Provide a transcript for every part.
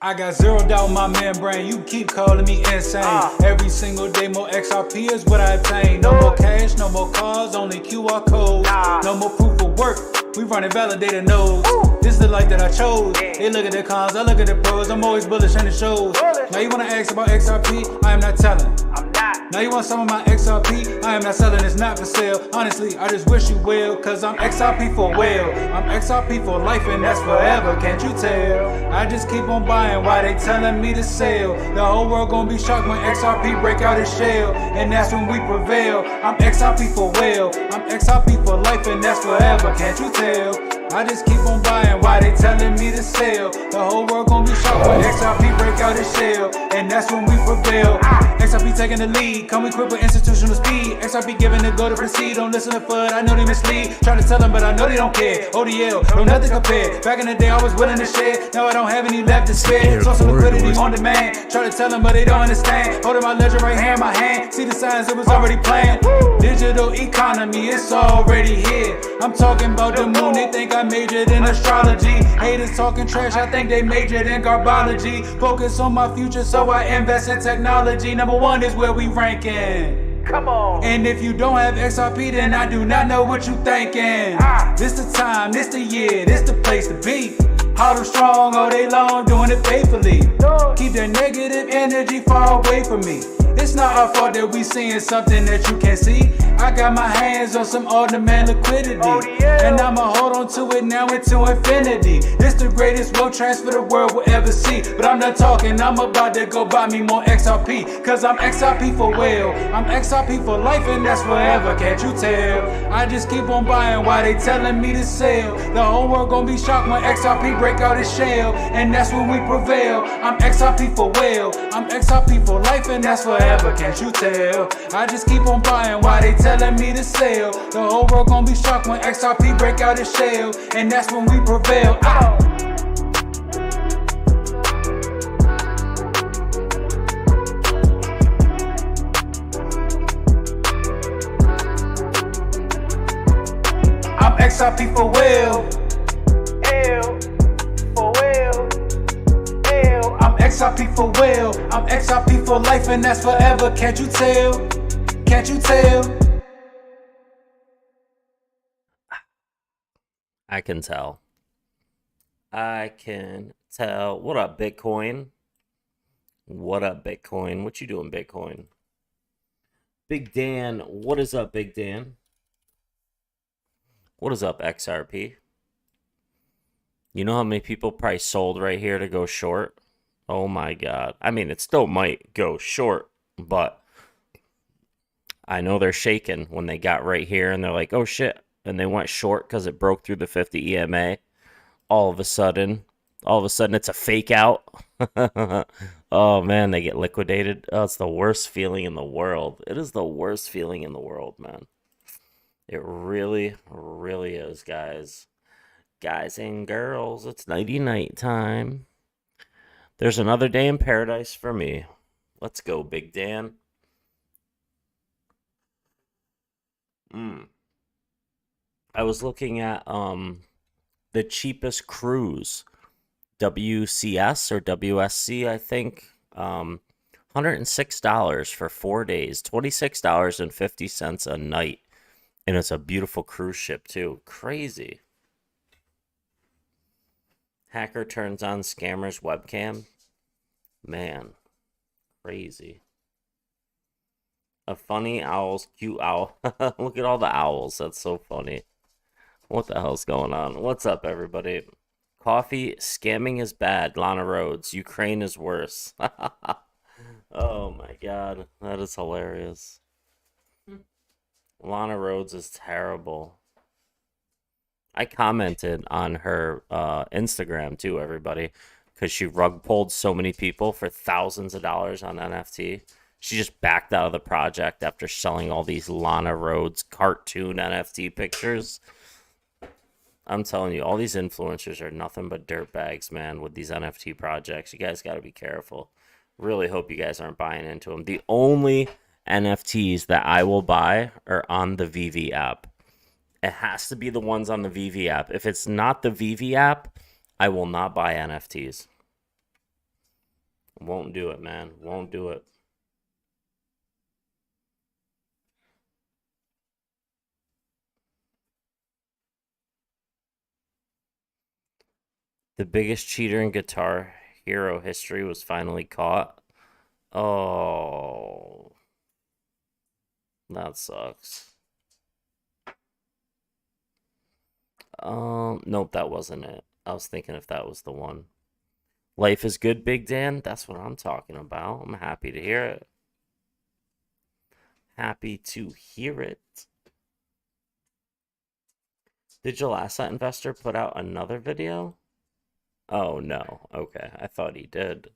I got zero doubt in my membrane, you keep calling me insane. Every single day more XRP is what I obtain. No more cash, no more cars, only QR codes. No more proof of work, we running validated nodes. This is the life that I chose. They look at the cons, I look at the pros. I'm always bullish in the shows. Now you wanna ask about XRP, I am not telling. Now you want some of my XRP, I am not selling, it's not for sale. Honestly, I just wish you well, cause I'm XRP for well. I'm XRP for life and that's forever, can't you tell? I just keep on buying while they telling me to sell. The whole world gonna be shocked when XRP break out its shell, and that's when we prevail. I'm XRP for well, I'm XRP for life and that's forever, can't you tell? I just keep on buying while they telling me to sell. The whole world gonna be shocked when XRP break out its shell, and that's when we prevail. XRP taking the lead, come equipped with institutional speed. XRP giving the go to proceed, don't listen to FUD, I know they mislead. Try to tell them but I know they don't care. ODL, no nothing compared. Back in the day I was willing to share, now I don't have any left to spare. Source of liquidity on demand, try to tell them but they don't understand. Holding my ledger right hand, my hand, see the signs, it was already planned. Digital economy, it's already here. I'm talking about the moon, they think I majored in astrology. Haters talking trash, I think they majored in garbology. Focus on my future, so I invest in technology. Number one is where we ranking. Come on. And if you don't have XRP, then I do not know what you thinking. This the time, this the year, this the place to be. Hard and strong all day long, doing it faithfully. Keep that negative energy far away from me. It's not our fault that we seeing something that you can't see. I got my hands on some on-demand liquidity, and I'ma hold on to it now into infinity. This the greatest wealth transfer the world will ever see. But I'm not talking, I'm about to go buy me more XRP, cause I'm XRP for well, I'm XRP for life and that's forever, can't you tell? I just keep on buying while they telling me to sell. The whole world gonna be shocked when XRP break out its shell, and that's when we prevail. I'm XRP for well, I'm XRP for life and that's forever, can't you tell? I just keep on buying while they telling me to sell. The whole world gonna be shocked when XRP break out its shell, and that's when we prevail. I'm XRP for well, For well. I'm XRP for well, I'm XRP for life and that's forever, can't you tell? Can't you tell? I can tell. I can tell. What up, Bitcoin? What up, Bitcoin? What you doing, Bitcoin? Big Dan, what is up, Big Dan? What is up, XRP? You know how many people probably sold right here to go short? Oh my God. I mean, it still might go short, but I know they're shaking when they got right here and they're like, oh shit. And they went short because it broke through the 50 EMA. All of a sudden, it's a fake out. Oh man, they get liquidated. Oh, it's the worst feeling in the world. It is the worst feeling in the world, man. It really, really is, guys. Guys and girls, it's nighty-night time. There's another day in paradise for me. Let's go, Big Dan. I was looking at the cheapest cruise, WCS or WSC, I think. $106 for 4 days, $26.50 a night. And it's a beautiful cruise ship, too. Crazy. Hacker turns on scammer's webcam. Man, crazy. A funny owl's cute owl. Look at all the owls. That's so funny. What the hell's going on? What's up, everybody? Coffee, scamming is bad. Lana Rhodes, Ukraine is worse. Oh my God, that is hilarious. Lana Rhodes is terrible. I commented on her Instagram too, everybody, because she rug pulled so many people for thousands of dollars on NFT. She just backed out of the project after selling all these Lana Rhodes cartoon NFT pictures. I'm telling you, all these influencers are nothing but dirtbags, man, with these NFT projects. You guys got to be careful. Really hope you guys aren't buying into them. The only NFTs that I will buy are on the VV app. It has to be the ones on the VV app. If it's not the VV app, I will not buy NFTs. Won't do it, man. Won't do it. The biggest cheater in Guitar Hero history was finally caught. Oh, that sucks. Nope, that wasn't it. I was thinking if that was the one. Life is good, Big Dan. That's what I'm talking about. I'm happy to hear it. Happy to hear it. Did your last investor put out another video? Oh, no. Okay, I thought he did.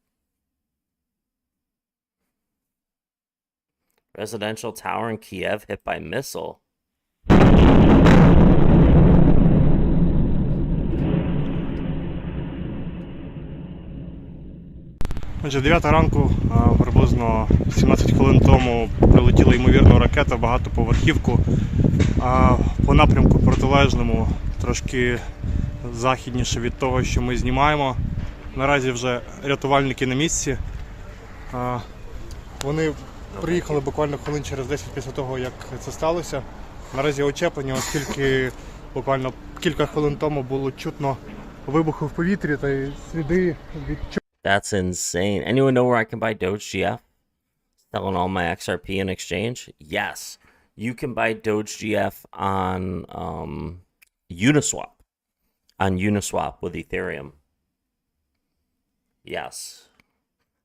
Residential tower in Kiev hit by missile. Отже, 9 ранку, приблизно 17 хвилин тому прилетіла ймовірно ракета в багатоповерхівку. По напрямку протилежному, трошки західніше від того, що ми знімаємо. Наразі вже рятувальники на місці. Вони приїхали буквально хвилин через 10 після того, як це сталося. Наразі очеплені, оскільки буквально кілька хвилин тому було чутно вибухи в повітрі та сліди від... That's insane. Anyone know where I can buy Doge GF? Selling all my XRP in exchange? Yes. You can buy Doge GF on Uniswap. On Uniswap with Ethereum. Yes.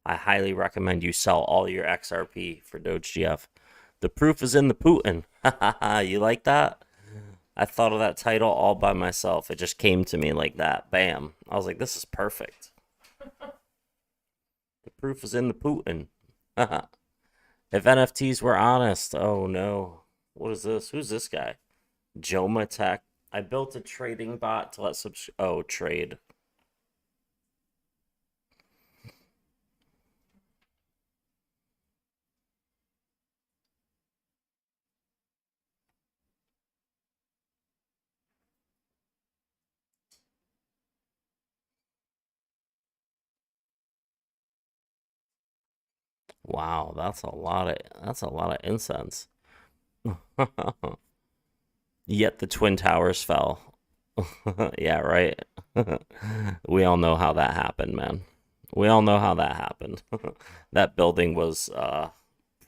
I highly recommend you sell all your XRP for Doge GF. The proof is in the Putin. You like that? I thought of that title all by myself. It just came to me like that. Bam. I was like, this is perfect. The proof is in the Putin. If NFTs were honest. Oh, no. What is this? Who's this guy? Joma Tech. I built a trading bot to let trade. Wow, that's a lot of incense. Yet the Twin Towers fell. Yeah, right. We all know how that happened, man. We all know how that happened. That building was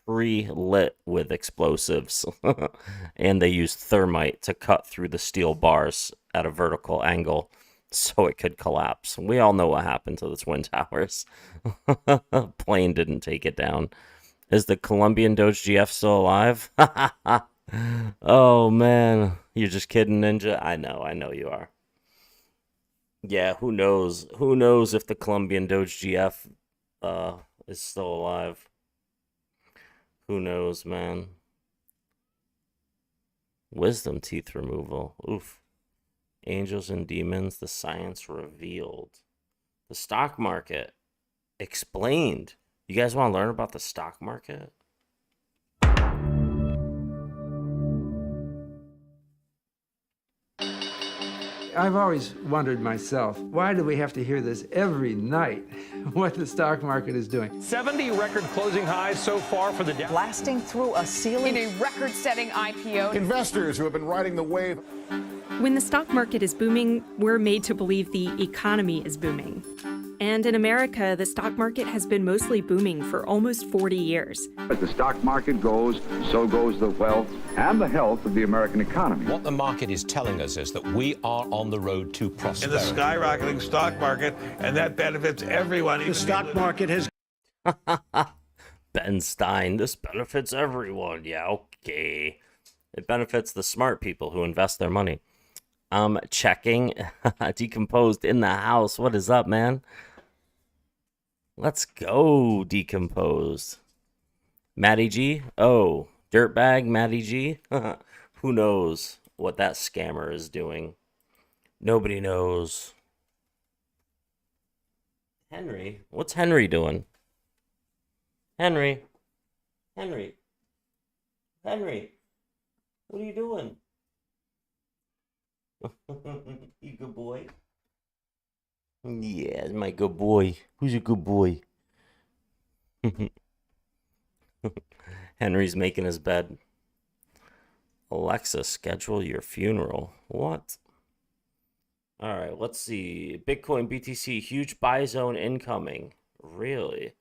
pre-lit with explosives. And they used thermite to cut through the steel bars at a vertical angle so it could collapse. We all know what happened to the Twin Towers. Plane didn't take it down. Is the Colombian Doge GF still alive? Oh, man. You're just kidding, Ninja? I know you are. Yeah, who knows? Who knows if the Colombian Doge GF is still alive? Who knows, man? Wisdom teeth removal. Oof. Angels and demons, the science revealed. The stock market explained. You guys want to learn about the stock market? I've always wondered myself, why do we have to hear this every night, what the stock market is doing? 70 record closing highs so far for the Dow. Blasting through a ceiling. In a record-setting IPO. Investors who have been riding the wave. When the stock market is booming, we're made to believe the economy is booming. And in America, the stock market has been mostly booming for almost 40 years. As the stock market goes, so goes the wealth and the health of the American economy. What the market is telling us is that we are on the road to prosperity. In the skyrocketing stock market, and that benefits everyone. The stock market has... Ben Stein, this benefits everyone. Yeah, okay. It benefits the smart people who invest their money. Checking. Decomposed in the house. What is up, man? Let's go, Decomposed. Matty G? Oh, dirtbag Matty G? Who knows what that scammer is doing? Nobody knows. Henry? What's Henry doing? Henry? What are you doing? You good boy? Yeah, my good boy. Who's a good boy? Henry's making his bed. Alexa, schedule your funeral. What? All right, let's see. Bitcoin BTC, huge buy zone incoming. Really?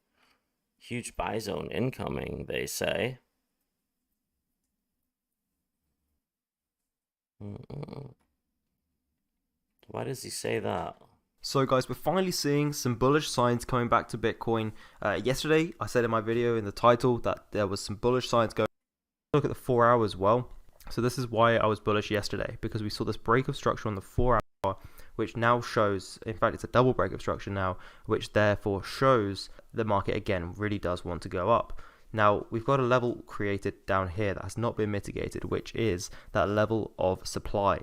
Huge buy zone incoming, they say. Why does he say that? So guys, we're finally seeing some bullish signs coming back to Bitcoin. Yesterday, I said in my video in the title that there was some bullish signs going. Look at the 4 hour as well. So this is why I was bullish yesterday, because we saw this break of structure on the 4 hour, which now shows, in fact, it's a double break of structure now, which therefore shows the market again really does want to go up. Now, we've got a level created down here that has not been mitigated, which is that level of supply,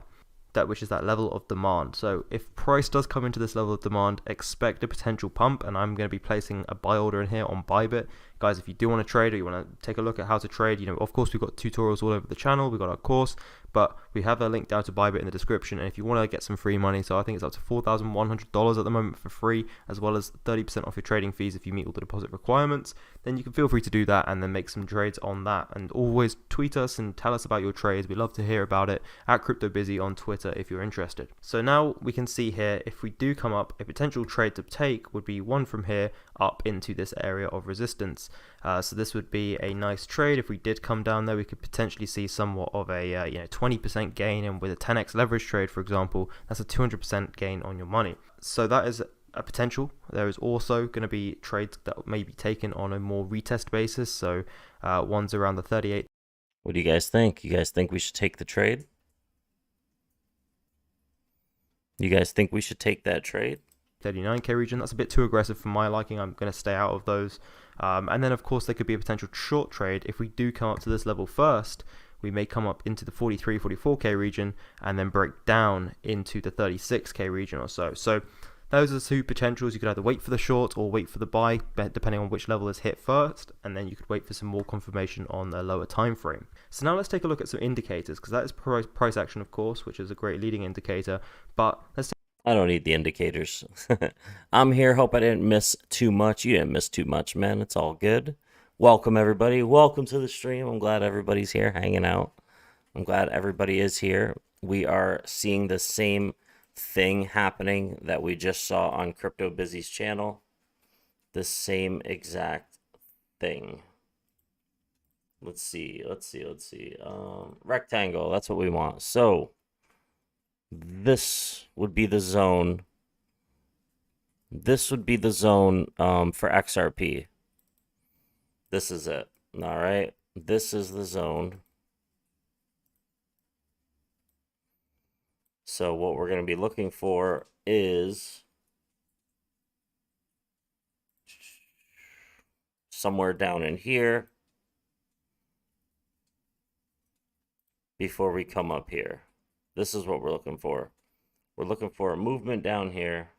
which is that level of demand. So if price does come into this level of demand, expect a potential pump, and I'm going to be placing a buy order in here on Bybit. Guys, if you do want to trade or you want to take a look at how to trade, you know, of course, we've got tutorials all over the channel. We've got our course, but we have a link down to Bybit in the description. And if you want to get some free money, so I think it's up to $4,100 at the moment for free, as well as 30% off your trading fees if you meet all the deposit requirements, then you can feel free to do that and then make some trades on that. And always tweet us and tell us about your trades. We love to hear about it at CryptoBusy on Twitter if you're interested. So now we can see here, if we do come up, a potential trade to take would be one from here up into this area of resistance. So this would be a nice trade. If we did come down there, we could potentially see somewhat of a 20% gain, and with a 10x leverage trade, for example, that's a 200% gain on your money. So that is a potential. There is also going to be trades that may be taken on a more retest basis. So one's around the 38. What do you guys think? You guys think we should take the trade? You guys think we should take that trade? 39k region. That's a bit too aggressive for my liking. I'm going to stay out of those. And then of course there could be a potential short trade. If we do come up to this level first, we may come up into the 43, 44k region and then break down into the 36k region or so. So those are the two potentials. You could either wait for the short or wait for the buy, depending on which level is hit first, and then you could wait for some more confirmation on a lower time frame. So now let's take a look at some indicators, because that is price action, of course, which is a great leading indicator. But let's I don't need the indicators. I'm here. Hope I didn't miss too much. You didn't miss too much, man. It's all good. Welcome, everybody. Welcome to the stream. I'm glad everybody's here hanging out. I'm glad everybody is here. We are seeing the same thing happening that we just saw on CryptoBusy's channel. The same exact thing. Let's see. Rectangle. That's what we want. So this would be the zone. This would be the zone for XRP. This is it. All right. This is the zone. So what we're going to be looking for is somewhere down in here before we come up here. This is what we're looking for. We're looking for a movement down here.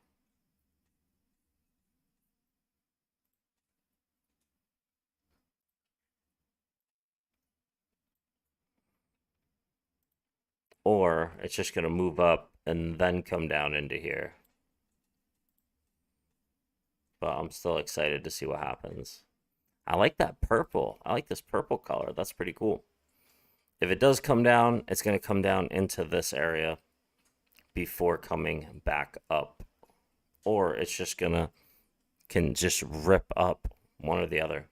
Or it's just going to move up and then come down into here. But I'm still excited to see what happens. I like that purple. I like this purple color. That's pretty cool. If it does come down, it's going to come down into this area before coming back up. Or it's just can just rip up, one or the other.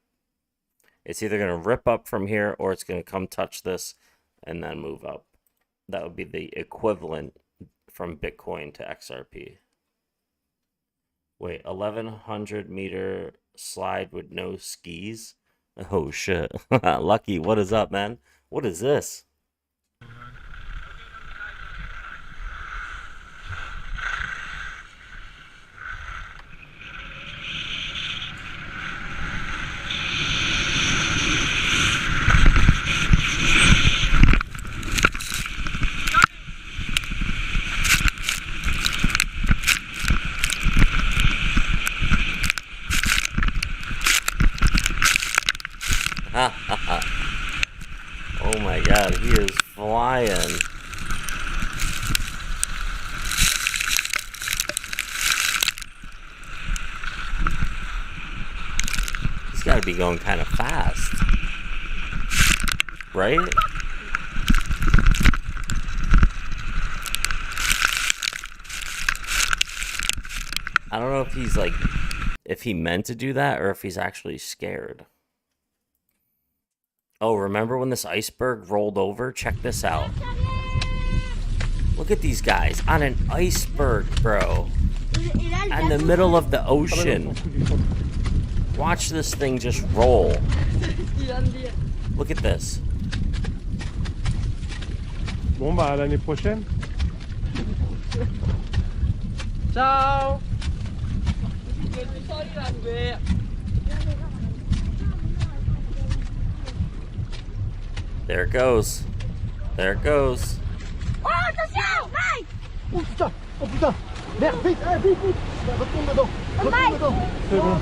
It's either going to rip up from here or it's going to come touch this and then move up. That would be the equivalent from Bitcoin to XRP. Wait, 1100 meter slide with no skis? Oh shit. Lucky, what is up, man? What is this? Oh my god, he is flying. This gotta be going kind of fast. Right? I don't know if he's like, if he meant to do that or if he's actually scared. Oh, remember when this iceberg rolled over? Check this out. Look at these guys on an iceberg, bro. In the middle of the ocean. Watch this thing just roll. Look at this. Bon, bah, à l'année prochaine. Ciao. There it goes. There it goes. Oh, attention, Mike! Oh putain, oh putain. Merde, vite, vite, vite. Retourne dedans. Retourne dedans. C'est bon.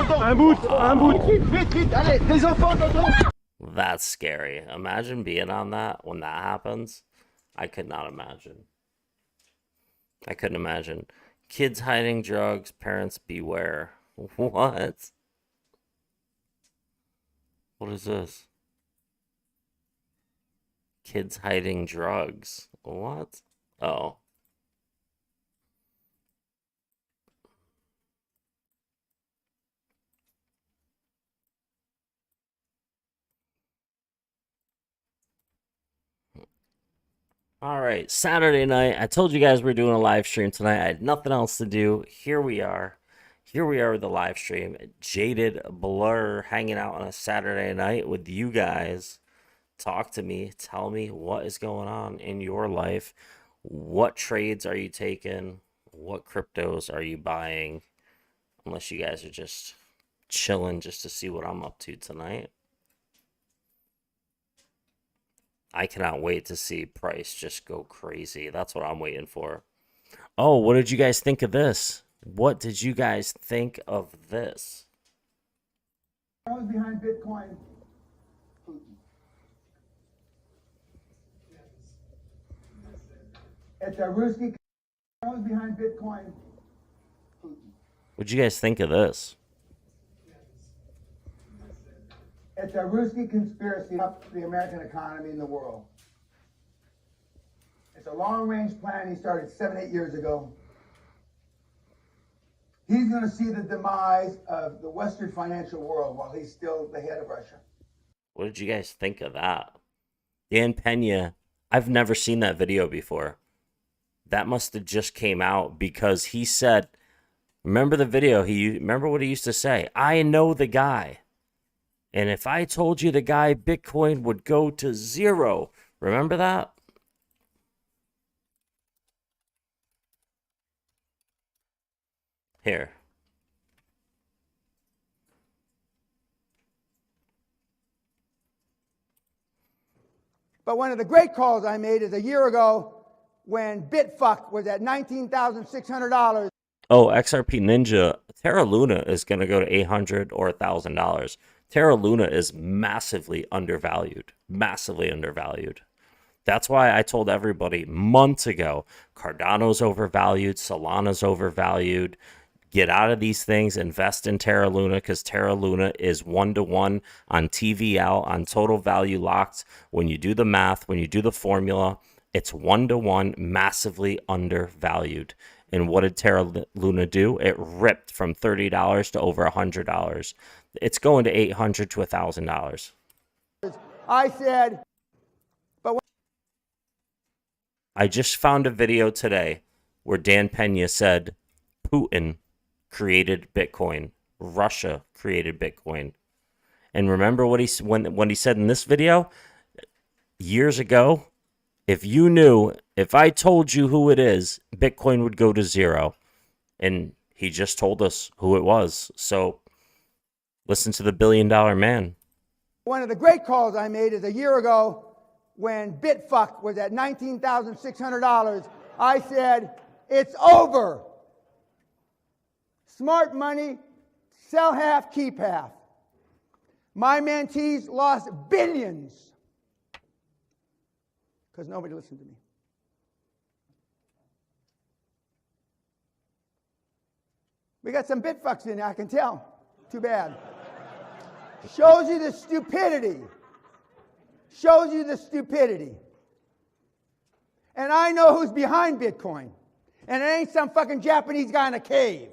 Dedans. Un bout. Vite, vite, allez, les enfants dedans. That's scary. Imagine being on that when that happens. I could not imagine. I couldn't imagine. Kids hiding drugs, parents beware. What? What is this? Kids hiding drugs. What? Oh. All right, Saturday night. I told you guys we're doing a live stream tonight. I had nothing else to do. Here we are. Here we are with the live stream. Jaded Blur hanging out on a Saturday night with you guys. Talk to me. Tell me what is going on in your life. What trades are you taking? What cryptos are you buying? Unless you guys are just chilling just to see what I'm up to tonight. I cannot wait to see price just go crazy. That's what I'm waiting for. Oh, what did you guys think of this? What did you guys think of this? I was behind Bitcoin. It's a Ruski. I was behind Bitcoin. What did you guys think of this? It's a Ruski conspiracy up the American economy and the world. It's a long-range plan he started 7-8 years ago. He's going to see the demise of the Western financial world while he's still the head of Russia. What did you guys think of that? Dan Pena, I've never seen that video before. That must have just came out because he said, remember the video? Remember what he used to say? I know the guy. And if I told you the guy, Bitcoin would go to zero. Remember that? Here. But one of the great calls I made is a year ago when Bitfuck was at $19,600. Oh, XRP Ninja, Terra Luna is going to go to $800 or $1,000. Terra Luna is massively undervalued. Massively undervalued. That's why I told everybody months ago, Cardano's overvalued, Solana's overvalued. Get out of these things, invest in Terra Luna because Terra Luna is 1-to-1 on TVL, on total value locked. When you do the math, when you do the formula, it's 1-to-1, massively undervalued. And what did Terra Luna do? It ripped from $30 to over $100. It's going to $800 to $1,000. I said, but I just found a video today where Dan Pena said Putin created Bitcoin. Russia created Bitcoin. And remember what when he said in this video years ago, if you knew, if I told you who it is, Bitcoin would go to zero. And he just told us who it was. So listen to the $1 billion man. one of the great calls I made is a year ago when Bitfuck was at $19,600. I said, it's over. Smart money, sell half, keep half. My mentees lost billions because nobody listened to me. We got some Bitfucks in there, I can tell. Too bad. Shows you the stupidity. Shows you the stupidity. And I know who's behind Bitcoin. And it ain't some fucking Japanese guy in a cave.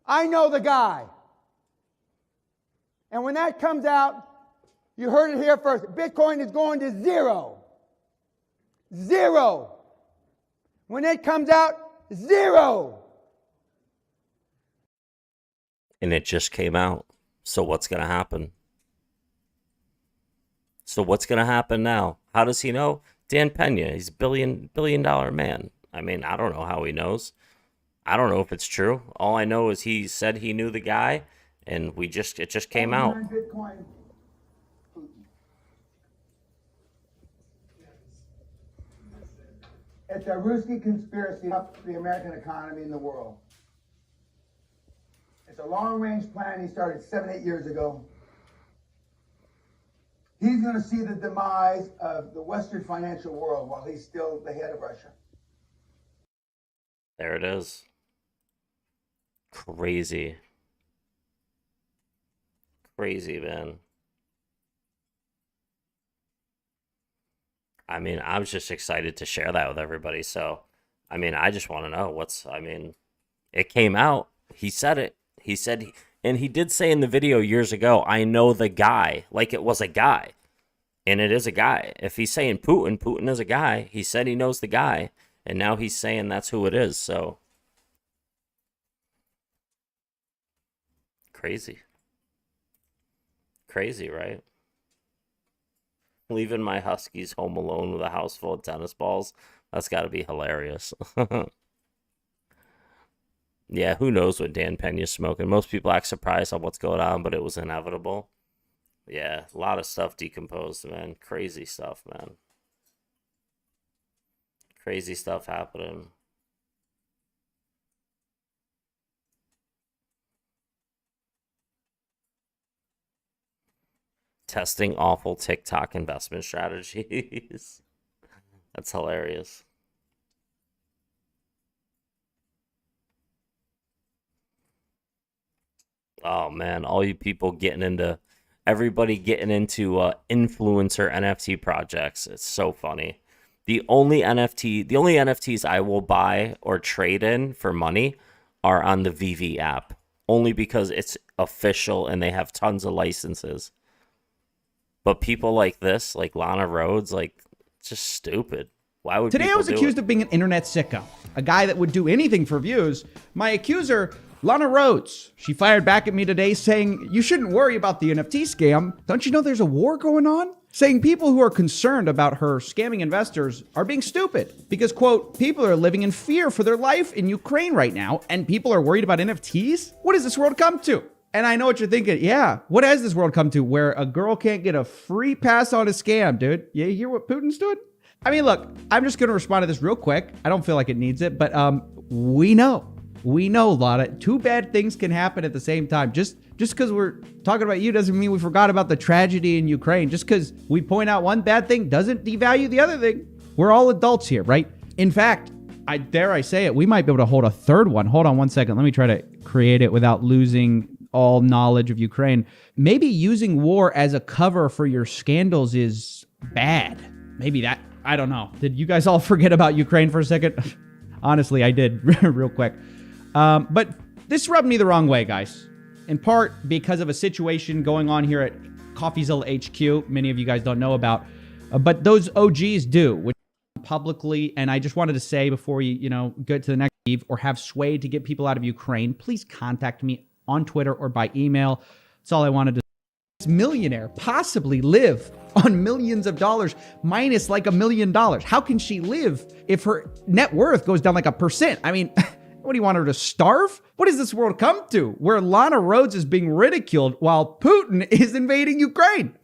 I know the guy. And when that comes out, you heard it here first. Bitcoin is going to zero. Zero. When it comes out, zero. And it just came out. So what's going to happen? So what's going to happen now? How does he know? Dan Pena, he's a billion dollar man. I mean, I don't know how he knows. I don't know if it's true. All I know is he said he knew the guy, and it just came out. Bitcoin. It's a Ruski conspiracy up the American economy and the world. It's a long-range plan he started 7-8 years ago. He's going to see the demise of the Western financial world while he's still the head of Russia. There it is. Crazy. Crazy, man. I mean, I was just excited to share that with everybody. So, I mean, I just want to know it came out. He said it. He said, and he did say in the video years ago, I know the guy, like it was a guy. And it is a guy. If he's saying Putin is a guy. He said he knows the guy. And now he's saying that's who it is. So, crazy. Crazy, right? Leaving my Huskies home alone with a house full of tennis balls. That's got to be hilarious. Yeah, who knows what Dan Pena's smoking. Most people act surprised on what's going on, but it was inevitable. Yeah, a lot of stuff decomposed, man. Crazy stuff, man. Crazy stuff happening. Testing awful TikTok investment strategies. That's hilarious. Oh man, all you people everybody getting into influencer NFT projects. It's so funny. The only NFTs I will buy or trade in for money are on the VV app, only because it's official and they have tons of licenses. But people like this, like Lana Rhodes, like, it's just stupid. Why would Today I was accused of being an internet sicko, a guy that would do anything for views. My accuser, Lana Rhodes, she fired back at me today saying, you shouldn't worry about the NFT scam. Don't you know there's a war going on? Saying people who are concerned about her scamming investors are being stupid because, quote, people are living in fear for their life in Ukraine right now and people are worried about NFTs? What does this world come to? And I know what you're thinking. Yeah, what has this world come to where a girl can't get a free pass on a scam, dude? You hear what Putin's doing? I mean, look, I'm just going to respond to this real quick. I don't feel like it needs it, but we know, Lana, two bad things can happen at the same time. Just because we're talking about you doesn't mean we forgot about the tragedy in Ukraine. Just because we point out one bad thing doesn't devalue the other thing. We're all adults here, right? In fact, I dare say it, we might be able to hold a third one. Hold on one second. Let me try to create it without losing all knowledge of Ukraine. Maybe using war as a cover for your scandals is bad. Maybe that, I don't know. Did you guys all forget about Ukraine for a second? Honestly, I did real quick. But this rubbed me the wrong way, guys. In part because of a situation going on here at CoffeeZilla HQ. Many of you guys don't know about, but those OGs do, which publicly. And I just wanted to say before you go to the next leave or have sway to get people out of Ukraine, please contact me on Twitter or by email. That's all I wanted to say. This millionaire possibly live on millions of dollars minus like $1 million. How can she live if her net worth goes down like 1%? I mean, what do you want her to starve? What does this world come to where Lana Rhodes is being ridiculed while Putin is invading Ukraine?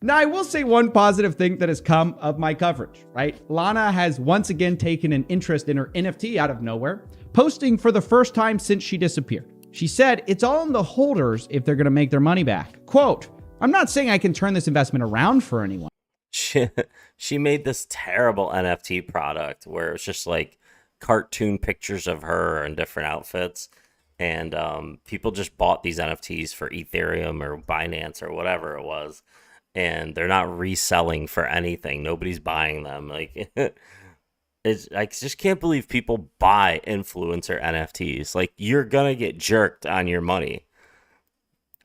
Now, I will say one positive thing that has come of my coverage, right? Lana has once again taken an interest in her NFT out of nowhere, posting for the first time since she disappeared. She said, it's all in the holders if they're going to make their money back. Quote, I'm not saying I can turn this investment around for anyone. She made this terrible NFT product where it's just like cartoon pictures of her in different outfits. And people just bought these NFTs for Ethereum or Binance or whatever it was, and they're not reselling for anything. Nobody's buying them. Like, I just can't believe people buy influencer NFTs. Like, you're gonna get jerked on your money.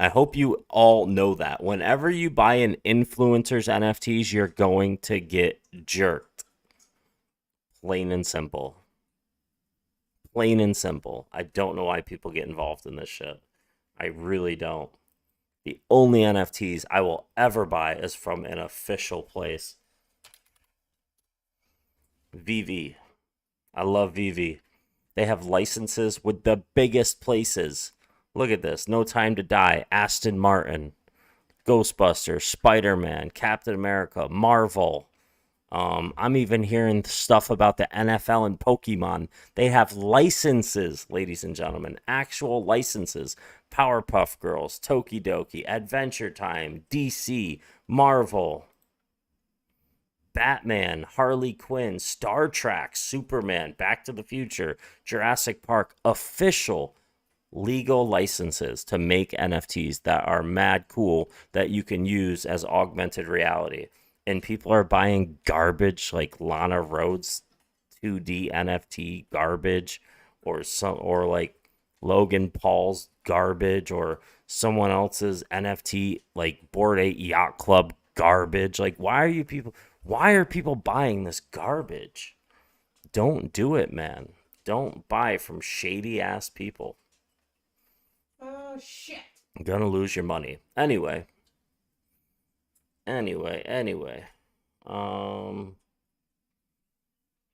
I hope you all know that. Whenever you buy an influencer's NFTs, you're going to get jerked. Plain and simple. Plain and simple. I don't know why people get involved in this shit. I really don't. The only NFTs I will ever buy is from an official place. VV. I love VV. They have licenses with the biggest places. Look at this. No Time to Die, Aston Martin, Ghostbusters, Spider-Man, Captain America, Marvel. I'm even hearing stuff about the NFL and Pokemon. They have licenses, ladies and gentlemen, actual licenses. Powerpuff Girls, Tokidoki, Adventure Time, DC, Marvel, Batman, Harley Quinn, Star Trek, Superman, Back to the Future, Jurassic Park, official legal licenses to make NFTs that are mad cool that you can use as augmented reality. And people are buying garbage like Lana Rhoades 2D NFT garbage, or like Logan Paul's garbage, or someone else's NFT like Bored Ape Yacht Club garbage. Like, why are people buying this garbage? Don't do it, man. Don't buy from shady ass people. Oh shit. You're gonna lose your money. Anyway.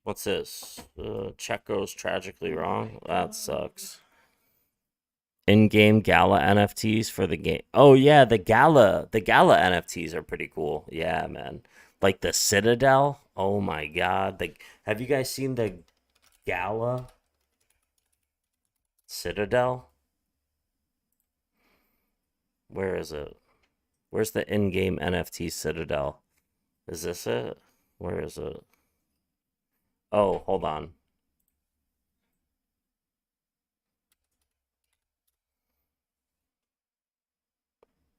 What's this? Check goes tragically wrong. That sucks. In-game gala NFTs for the game. Oh yeah, the gala NFTs are pretty cool. Yeah, man. Like the Citadel. Oh my god. Have you guys seen the gala Citadel? Where is it? Where's the in-game NFT Citadel? Is this it? Where is it? Oh, hold on.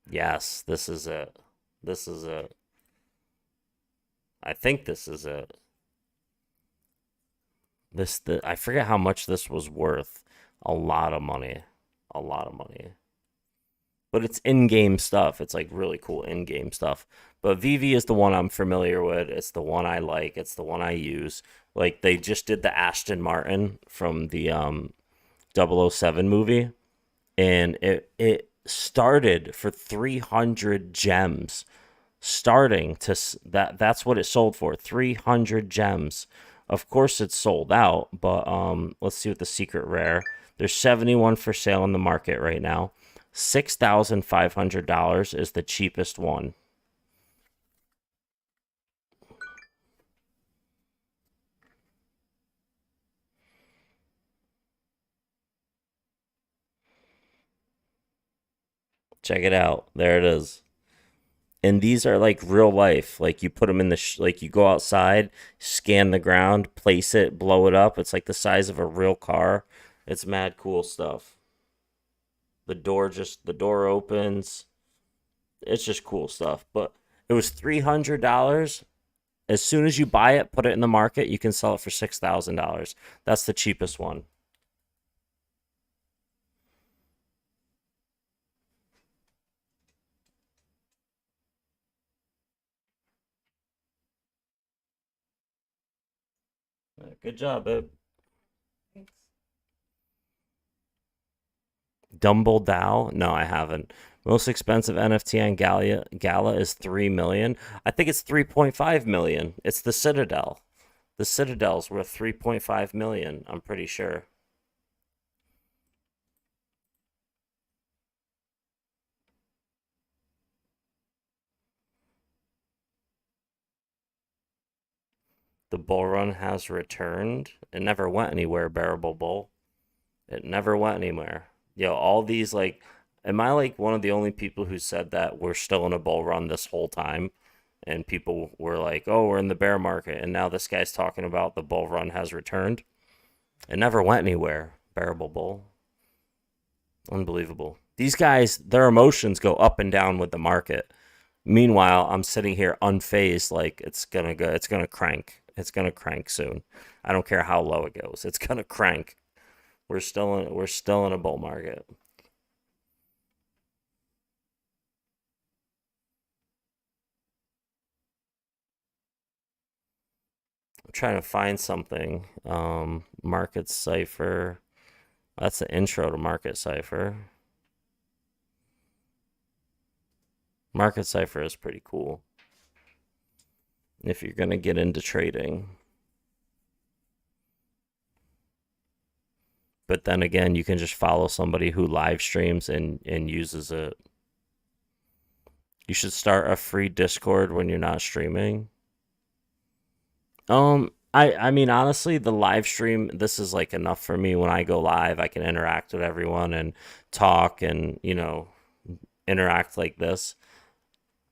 Yes, this is it. This is it. I think this is it. I forget how much this was worth. A lot of money. A lot of money. But it's in-game stuff. It's like really cool in-game stuff. But VV is the one I'm familiar with. It's the one I like. It's the one I use. Like, they just did the Aston Martin from the 007 movie. And it started for 300 gems. That's what it sold for. 300 gems. Of course it's sold out. But let's see what the secret rare. There's 71 for sale in the market right now. $6,500 is the cheapest one. Check it out. There it is. And these are like real life. Like, you put them in like, you go outside, scan the ground, place it, blow it up. It's like the size of a real car. It's mad cool stuff. The door opens. It's just cool stuff. But it was $300. As soon as you buy it, put it in the market, you can sell it for $6,000. That's the cheapest one. Good job, babe. Dumbledore? No, I haven't. Most expensive NFT on Gala is 3 million. I think it's 3.5 million. It's the Citadel. The Citadel's worth 3.5 million, I'm pretty sure. The bull run has returned. It never went anywhere, Bearable Bull. It never went anywhere. Yo, all these, like, am I like one of the only people who said that we're still in a bull run this whole time? And people were like, oh, we're in the bear market. And now this guy's talking about the bull run has returned. It never went anywhere, Bearable Bull. Unbelievable. These guys, their emotions go up and down with the market. Meanwhile, I'm sitting here unfazed, like it's gonna crank. It's gonna crank soon. I don't care how low it goes. It's gonna crank. We're still in a bull market. I'm trying to find something. Market Cipher. That's the intro to Market Cipher. Market Cipher is pretty cool if you're gonna get into trading. But then again, you can just follow somebody who live streams and uses it. You should start a free Discord when you're not streaming. I mean, honestly, the live stream, this is like enough for me. When I go live, I can interact with everyone and talk and, you know, interact like this.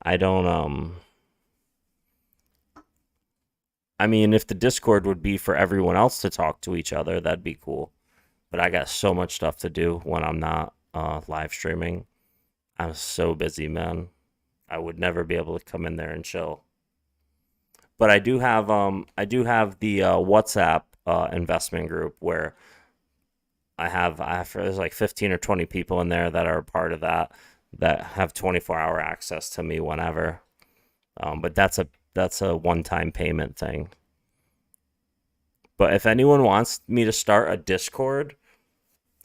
I don't, I mean, if the Discord would be for everyone else to talk to each other, that'd be cool. But I got so much stuff to do when I'm not live streaming. I'm so busy, man. I would never be able to come in there and chill. But I do have the WhatsApp investment group where there's like 15 or 20 people in there that are a part of that have 24-hour access to me whenever. But that's a one-time payment thing. But if anyone wants me to start a Discord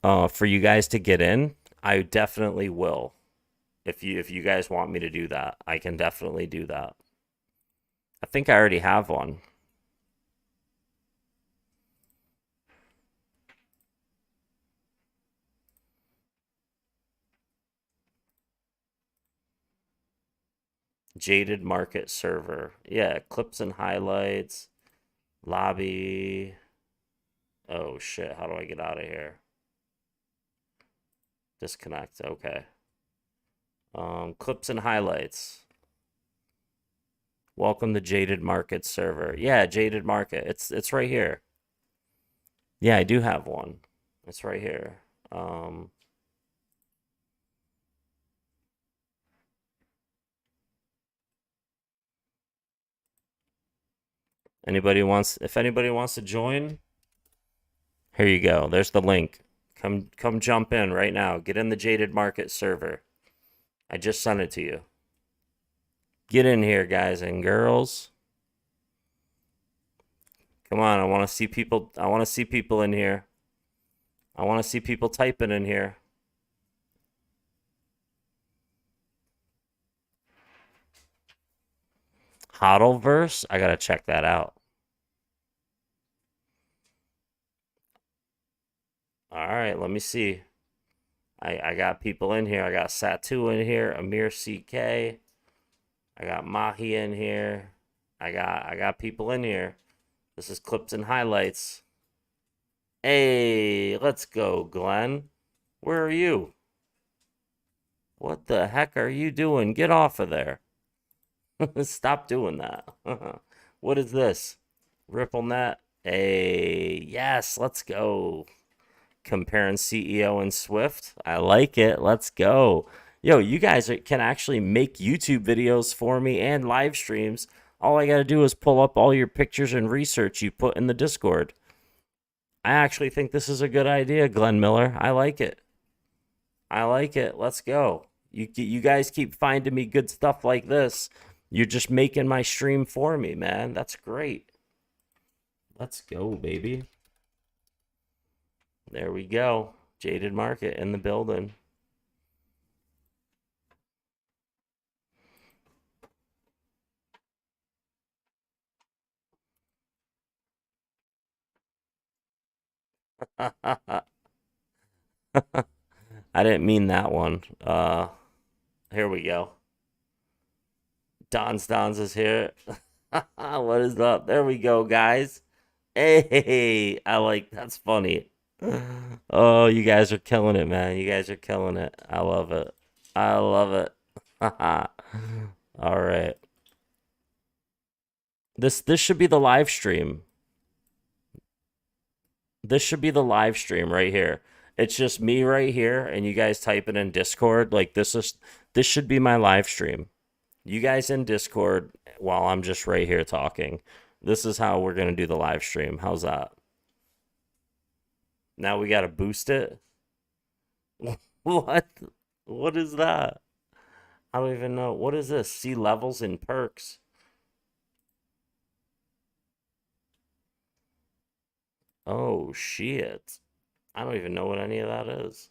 for you guys to get in, I definitely will. If you guys want me to do that, I can definitely do that. I think I already have one. Jaded Market Server. Yeah, clips and highlights. Lobby. Oh shit, how do I get out of here? Disconnect, okay. Clips and highlights. Welcome to Jaded Market Server. Yeah, Jaded Market. It's right here. Yeah, I do have one. It's right here. If anybody wants to join, here you go. There's the link. Come jump in right now. Get in the Jaded Market server. I just sent it to you. Get in here, guys and girls. Come on, I want to see people. I want to see people in here. I want to see people typing in here. Hodlverse? I gotta check that out. All right, let me see. I got people in here. I got Satu in here, Amir CK. I got Mahi in here. I got people in here. This is clips and highlights. Hey, let's go, Glenn. Where are you? What the heck are you doing? Get off of there. Stop doing that. What is this? RippleNet. Hey, yes, let's go. Comparing CEO and Swift. I like it. Let's go. Yo, you guys can actually make YouTube videos for me and live streams. All I got to do is pull up all your pictures and research you put in the Discord. I actually think this is a good idea, Glenn Miller. I like it. I like it. Let's go. You guys keep finding me good stuff like this. You're just making my stream for me, man. That's great. Let's go, baby. There we go. Jaded Market in the building. I didn't mean that one. Here we go. Dons is here. What is up? There we go, guys. Hey, that's funny. Oh, you guys are killing it, man. You guys are killing it. I love it. I love it. All right. This should be the live stream. This should be the live stream right here. It's just me right here, and you guys type it in Discord. Like this should be my live stream. You guys in Discord while I'm just right here talking. This is how we're gonna do the live stream. How's that? Now we gotta boost it. What? What is that? I don't even know. What is this? See levels and perks. Oh shit. I don't even know what any of that is.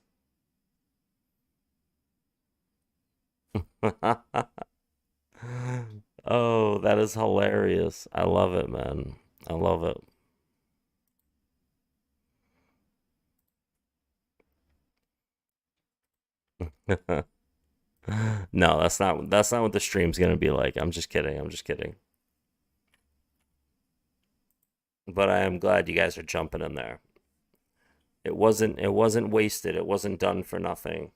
Oh, that is hilarious. I love it, man. I love it. No, that's not what the stream's gonna be like. I'm just kidding. I'm just kidding. But I am glad you guys are jumping in there. It wasn't wasted. It wasn't done for nothing.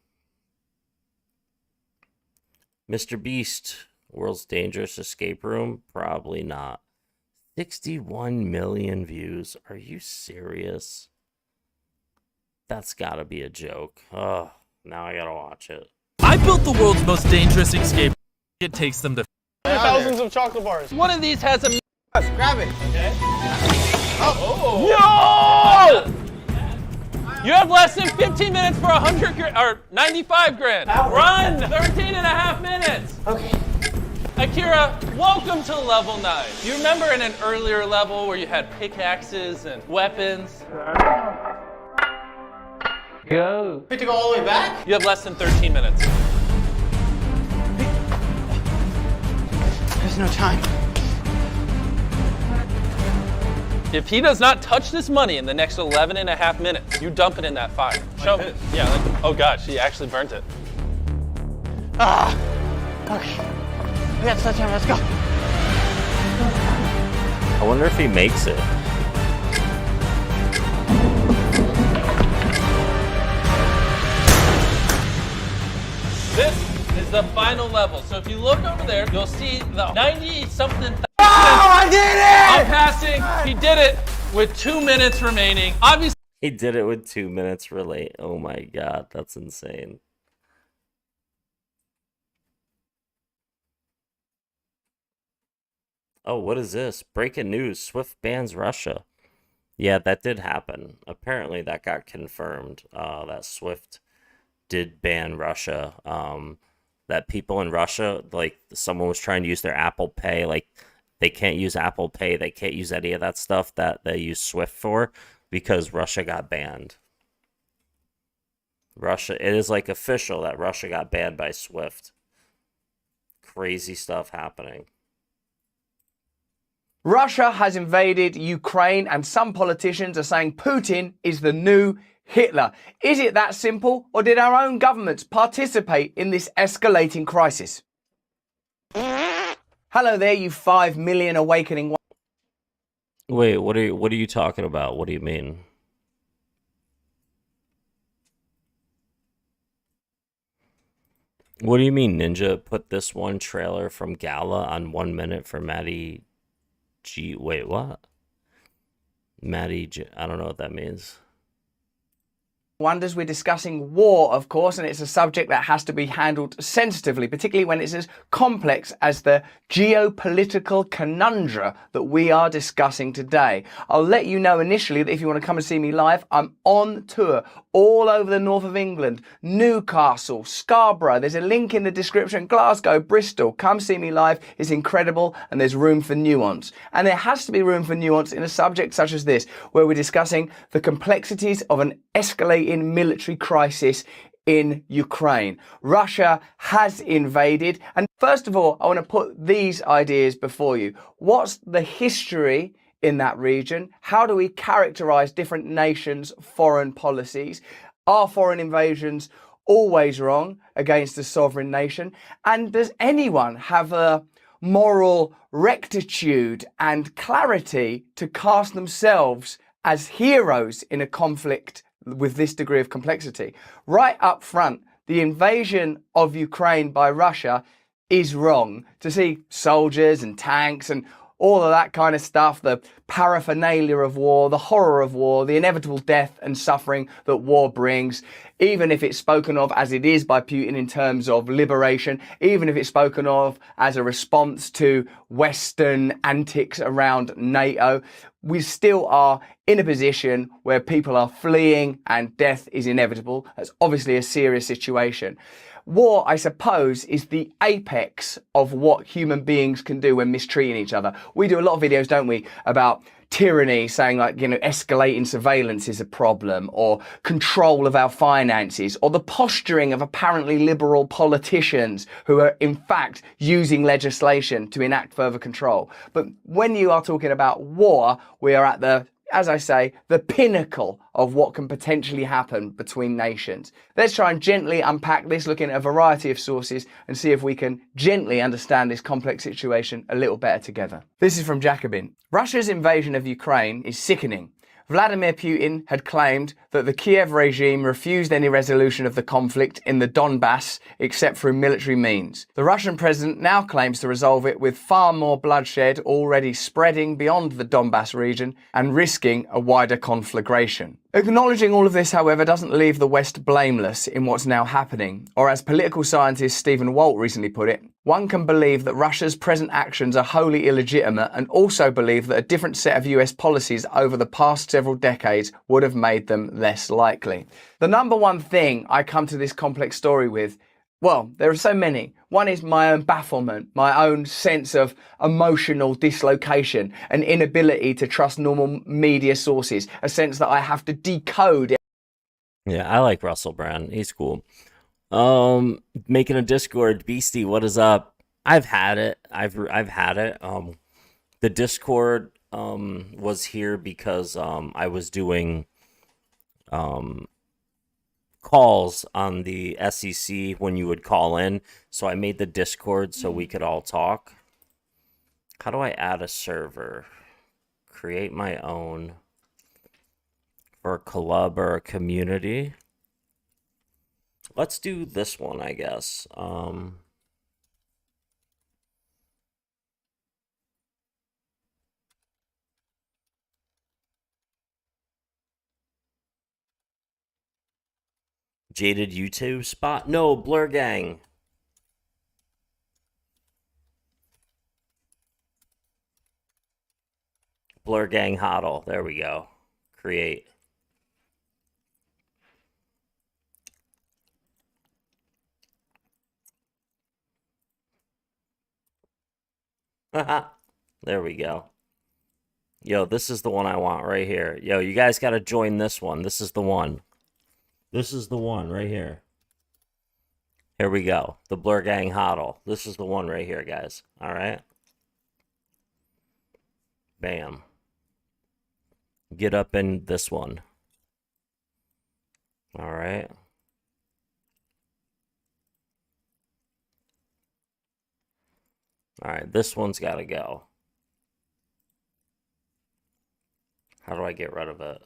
Mr. Beast, World's Dangerous Escape Room? Probably not. 61 million views. Are you serious? That's gotta be a joke. Oh, now I gotta watch it. I built the world's most dangerous escape. It takes them to thousands of chocolate bars. One of these has a Grab it. Okay. Oh. No! You have less than 15 minutes for 100 grand, or 95 grand. Run! 13 and a half minutes. Okay. Akira, welcome to level 9. You remember in an earlier level where you had pickaxes and weapons? Go. We have to go all the way back? You have less than 13 minutes. There's no time. If he does not touch this money in the next 11 and a half minutes, you dump it in that fire. Show me. Yeah, oh gosh, he actually burnt it. Ah! Okay. We got such time, let's go. I wonder if he makes it. This is the final level. So if you look over there, you'll see the 90-something. Oh, I did it! I'm passing. He did it with 2 minutes remaining. Obviously, He did it with 2 minutes relate. Oh my god, that's insane. Oh, what is this? Breaking news. Swift bans Russia. Yeah, that did happen. Apparently that got confirmed. That Swift did ban Russia. That people in Russia, like someone was trying to use their Apple Pay, like they can't use Apple Pay, they can't use any of that stuff that they use Swift for because Russia got banned. Russia, it is like official that Russia got banned by Swift. Crazy stuff happening. Russia has invaded Ukraine, and some politicians are saying Putin is the new Hitler. Is it that simple, or did our own governments participate in this escalating crisis? Hello there, you 5 million awakening. Wait, what are you talking about? What do you mean? What do you mean, Ninja? Put this one trailer from Gala on 1 minute for Maddie G. Wait, what? Maddie G. I don't know what that means. Wonders. We're discussing war, of course, and it's a subject that has to be handled sensitively, particularly when it's as complex as the geopolitical conundrum that we are discussing today. I'll let you know initially that if you want to come and see me live, I'm on tour all over the north of England, Newcastle, Scarborough. There's a link in the description, Glasgow, Bristol. Come see me live. It's incredible, and there's room for nuance. And there has to be room for nuance in a subject such as this, where we're discussing the complexities of an escalating military crisis in Ukraine. Russia has invaded. And first of all, I want to put these ideas before you. What's the history in that region? How do we characterize different nations' foreign policies? Are foreign invasions always wrong against a sovereign nation? And does anyone have a moral rectitude and clarity to cast themselves as heroes in a conflict with this degree of complexity? Right up front, the invasion of Ukraine by Russia is wrong. To see soldiers and tanks and all of that kind of stuff, the paraphernalia of war, the horror of war, the inevitable death and suffering that war brings, even if it's spoken of as it is by Putin in terms of liberation, even if it's spoken of as a response to Western antics around NATO, we still are in a position where people are fleeing and death is inevitable. That's obviously a serious situation. War, I suppose, is the apex of what human beings can do when mistreating each other. We do a lot of videos, don't we, about tyranny, saying like, you know, escalating surveillance is a problem, or control of our finances, or the posturing of apparently liberal politicians who are in fact using legislation to enact further control. But when you are talking about war, we are at the, as I say, the pinnacle of what can potentially happen between nations. Let's try and gently unpack this, looking at a variety of sources, and see if we can gently understand this complex situation a little better together. This is from Jacobin. Russia's invasion of Ukraine is sickening. Vladimir Putin had claimed that the Kiev regime refused any resolution of the conflict in the Donbass except through military means. The Russian president now claims to resolve it with far more bloodshed already spreading beyond the Donbass region and risking a wider conflagration. Acknowledging all of this, however, doesn't leave the West blameless in what's now happening, or as political scientist Stephen Walt recently put it, one can believe that Russia's present actions are wholly illegitimate and also believe that a different set of US policies over the past several decades would have made them less likely. The number one thing I come to this complex story with, well, there are so many. One is my own bafflement, my own sense of emotional dislocation, an inability to trust normal media sources, a sense that I have to decode it. Yeah, I like Russell Brand. He's cool. Making a Discord, Beastie, what is up? I've had it. I've had it. The Discord was here because I was doing calls on the SEC when you would call in, so I made the Discord so we could all talk. How do I add a server? Create my own for a club or a community. Let's do this one, I guess. Jaded YouTube spot? No, Blur Gang. Blur Gang Hodl. There we go. Create. There we go. Yo, this is the one I want right here. Yo, you guys got to join this one. This is the one. This is the one right here. Here we go. The Blur Gang Hodl. This is the one right here, guys. All right. Bam. Get up in this one. All right. All right, this one's got to go. How do I get rid of it?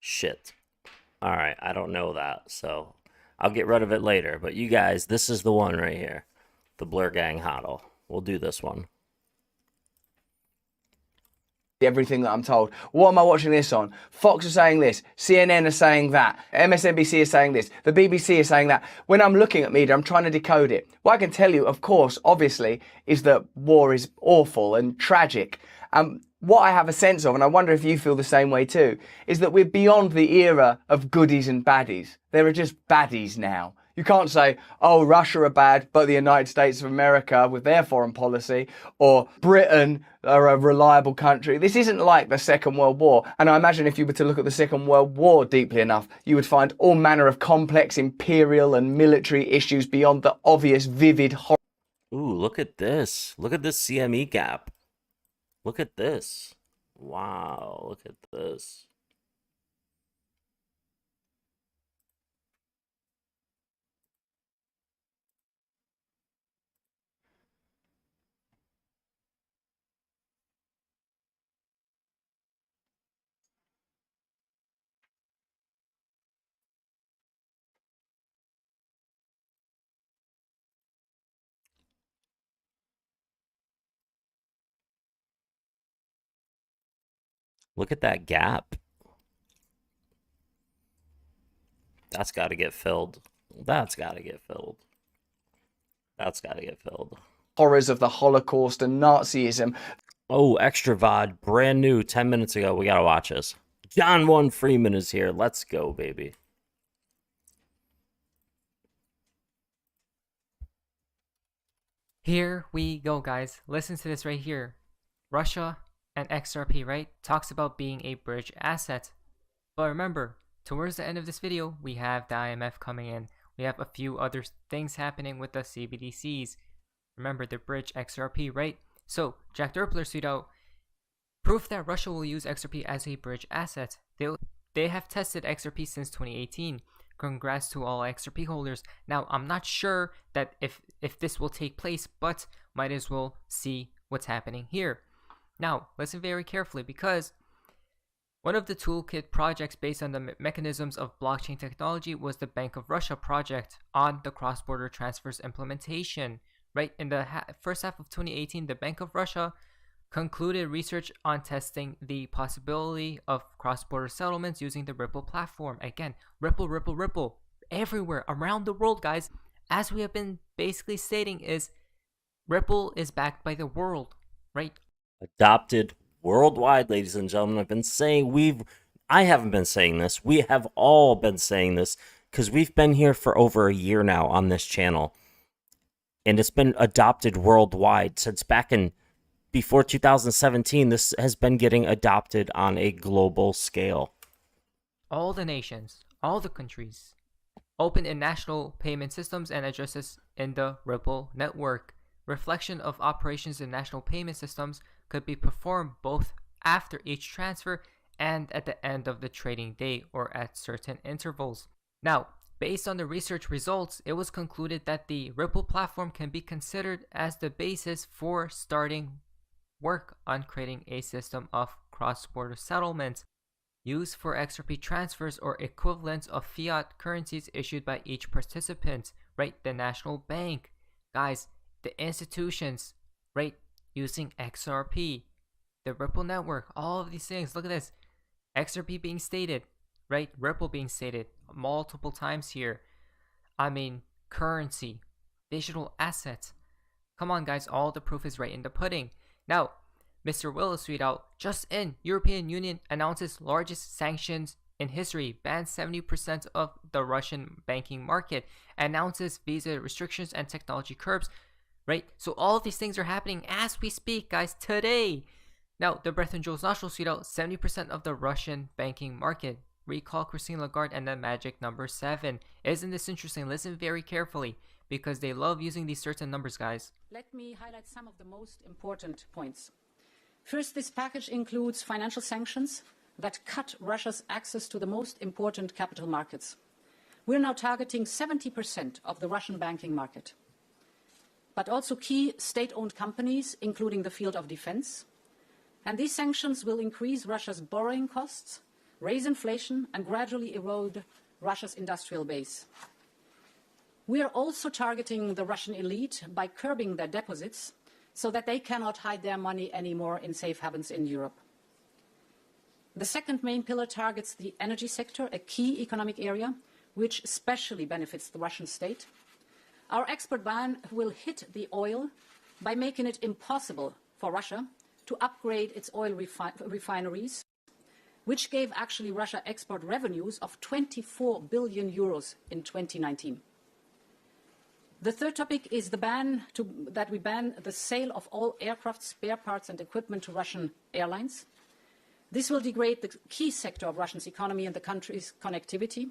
Shit. All right, I don't know that, so I'll get rid of it later. But you guys, this is the one right here. The Blur Gang Hodl. We'll do this one. Everything that I'm told. What am I watching this on? Fox are saying this, CNN are saying that, MSNBC is saying this, the BBC is saying that. When I'm looking at media, I'm trying to decode it. What I can tell you, of course, obviously, is that war is awful and tragic. What I have a sense of, and I wonder if you feel the same way too, is that we're beyond the era of goodies and baddies. There are just baddies now. You can't say, oh, Russia are bad, but the United States of America with their foreign policy, or Britain are a reliable country. This isn't like the Second World War. And I imagine if you were to look at the Second World War deeply enough, you would find all manner of complex imperial and military issues beyond the obvious, vivid horror. Ooh, look at this. Look at this CME gap. Look at this. Wow, look at this. Look at that gap. That's got to get filled. That's got to get filled. That's got to get filled. Horrors of the Holocaust and Nazism. Oh, extra VOD, brand new, 10 minutes ago. We got to watch this. John 1 Freeman is here. Let's go, baby. Here we go, guys. Listen to this right here. Russia and XRP, right? Talks about being a bridge asset. But remember, towards the end of this video, we have the IMF coming in. We have a few other things happening with the CBDCs. Remember the bridge XRP, right? So, Jack Doppler tweeted out proof that Russia will use XRP as a bridge asset. They have tested XRP since 2018. Congrats to all XRP holders. Now, I'm not sure that if this will take place, but might as well see what's happening here. Now, listen very carefully, because one of the toolkit projects based on the mechanisms of blockchain technology was the Bank of Russia project on the cross-border transfers implementation. Right in the first half of 2018, the Bank of Russia concluded research on testing the possibility of cross-border settlements using the Ripple platform. Again, Ripple, everywhere around the world, guys. As we have been basically stating, is Ripple is backed by the world, right? Adopted worldwide, ladies and gentlemen. I've been saying I haven't been saying this. We have all been saying this because we've been here for over a year now on this channel. And it's been adopted worldwide since before 2017. This has been getting adopted on a global scale. All the nations, all the countries, open in national payment systems and addresses in the Ripple network. Reflection of operations in national payment systems could be performed both after each transfer and at the end of the trading day or at certain intervals. Now, based on the research results, it was concluded that the Ripple platform can be considered as the basis for starting work on creating a system of cross-border settlements used for XRP transfers or equivalents of fiat currencies issued by each participant, right? The national bank, guys, the institutions, right? Using XRP, the Ripple network, all of these things. Look at this. XRP being stated, right? Ripple being stated multiple times here. I mean, currency, digital assets. Come on, guys, all the proof is right in the pudding. Now, Mr. Willis tweeted out, just in, European Union announces largest sanctions in history, bans 70% of the Russian banking market, announces visa restrictions and technology curbs, right? So all of these things are happening as we speak, guys, today. Now, the Breath and Joe's nostrils tweeted out 70% of the Russian banking market. Recall Christine Lagarde and the magic number 7. Isn't this interesting? Listen very carefully, because they love using these certain numbers, guys. Let me highlight some of the most important points. First, this package includes financial sanctions that cut Russia's access to the most important capital markets. We're now targeting 70% of the Russian banking market, but also key state-owned companies, including the field of defense. And these sanctions will increase Russia's borrowing costs, raise inflation, and gradually erode Russia's industrial base. We are also targeting the Russian elite by curbing their deposits so that they cannot hide their money anymore in safe havens in Europe. The second main pillar targets the energy sector, a key economic area, which especially benefits the Russian state. Our export ban will hit the oil by making it impossible for Russia to upgrade its oil refineries, which gave actually Russia export revenues of 24 billion euros in 2019. The third topic is the that we ban the sale of all aircraft spare parts and equipment to Russian airlines. This will degrade the key sector of Russia's economy and the country's connectivity.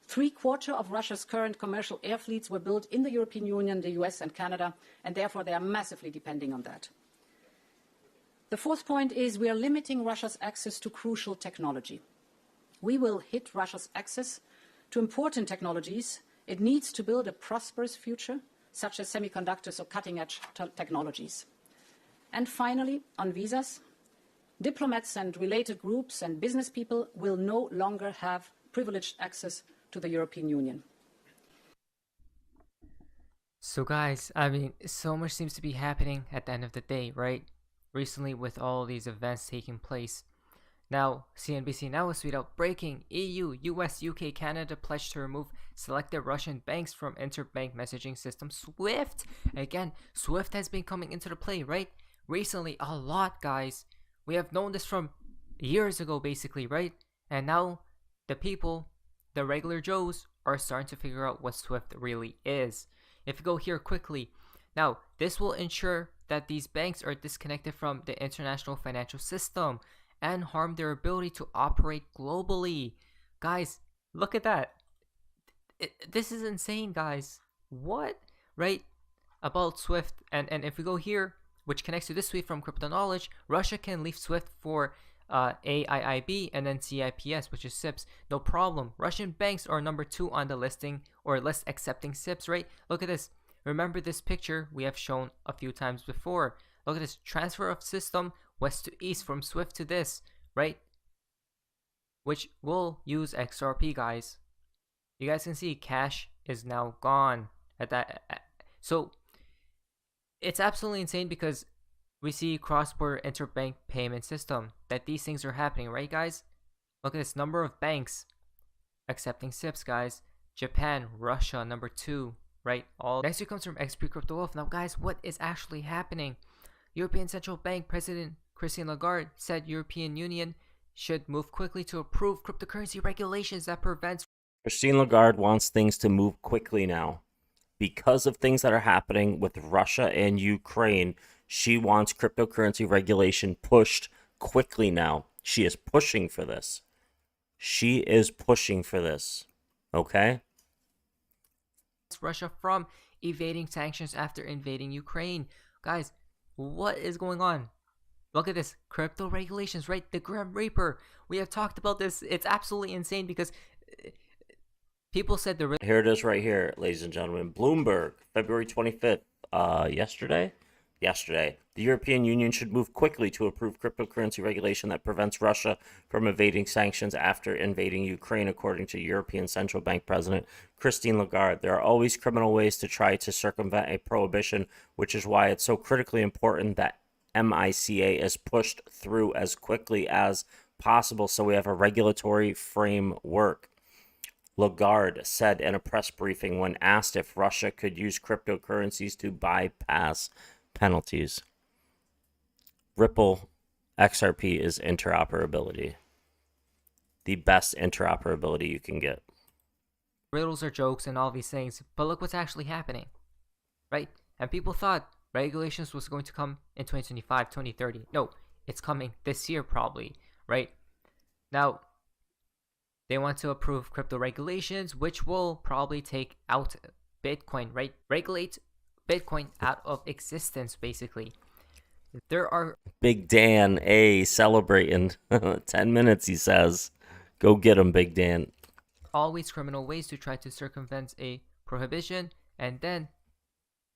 3/4 of Russia's current commercial air fleets were built in the European Union, the US and Canada, and therefore they are massively depending on that. The fourth point is we are limiting Russia's access to crucial technology. We will hit Russia's access to important technologies it needs to build a prosperous future, such as semiconductors or cutting-edge technologies. And finally, on visas, diplomats and related groups and business people will no longer have privileged access to the European Union. So guys, I mean, so much seems to be happening at the end of the day, right? Recently with all of these events taking place. Now, CNBC Now will tweet out breaking: EU, US, UK, Canada pledge to remove selected Russian banks from interbank messaging system SWIFT. Again, SWIFT has been coming into the play, right? Recently, a lot, guys. We have known this from years ago, basically, right? And now the people, the regular Joes, are starting to figure out what SWIFT really is. If you go here quickly, now this will ensure that these banks are disconnected from the international financial system and harm their ability to operate globally. Guys, look at that. This is insane, guys. What? Right? About SWIFT, and if we go here, which connects to this tweet from Crypto Knowledge, Russia can leave SWIFT for AIIB and then CIPS, which is SIPS. No problem. Russian banks are number 2 on the listing or list accepting SIPS, right? Look at this. Remember this picture we have shown a few times before. Look at this transfer of system west to east from SWIFT to this, right? Which will use XRP, guys. You guys can see cash is now gone at that. So it's absolutely insane because we see cross-border interbank payment system that these things are happening, right, guys? Look at this number of banks accepting SIPs, guys. Japan, Russia, number 2, right? All next year comes from XP Crypto Wolf. Now, guys, what is actually happening? European Central Bank President Christine Lagarde said European Union should move quickly to approve cryptocurrency regulations that prevents. Christine Lagarde wants things to move quickly now. Because of things that are happening with Russia and Ukraine, she wants cryptocurrency regulation pushed quickly now. She is pushing for this. She is pushing for this. Okay? Russia from evading sanctions after invading Ukraine. Guys, what is going on? Look at this. Crypto regulations, right? The Grim Reaper. We have talked about this. It's absolutely insane because people said the... Here it is right here, ladies and gentlemen. Bloomberg, February 25th. Yesterday. The European Union should move quickly to approve cryptocurrency regulation that prevents Russia from evading sanctions after invading Ukraine, according to European Central Bank President Christine Lagarde. There are always criminal ways to try to circumvent a prohibition, which is why it's so critically important that MICA is pushed through as quickly as possible so we have a regulatory framework. Lagarde said in a press briefing when asked if Russia could use cryptocurrencies to bypass penalties. Ripple XRP is interoperability. The best interoperability you can get. Riddles are jokes and all these things, but look what's actually happening, right? And people thought regulations was going to come in 2025, 2030. No, it's coming this year probably, right? Now, they want to approve crypto regulations, which will probably take out Bitcoin, right? Regulate Bitcoin out of existence, basically. There are... Big Dan, celebrating. 10 minutes, he says. Go get him, Big Dan. Always criminal ways to try to circumvent a prohibition, and then,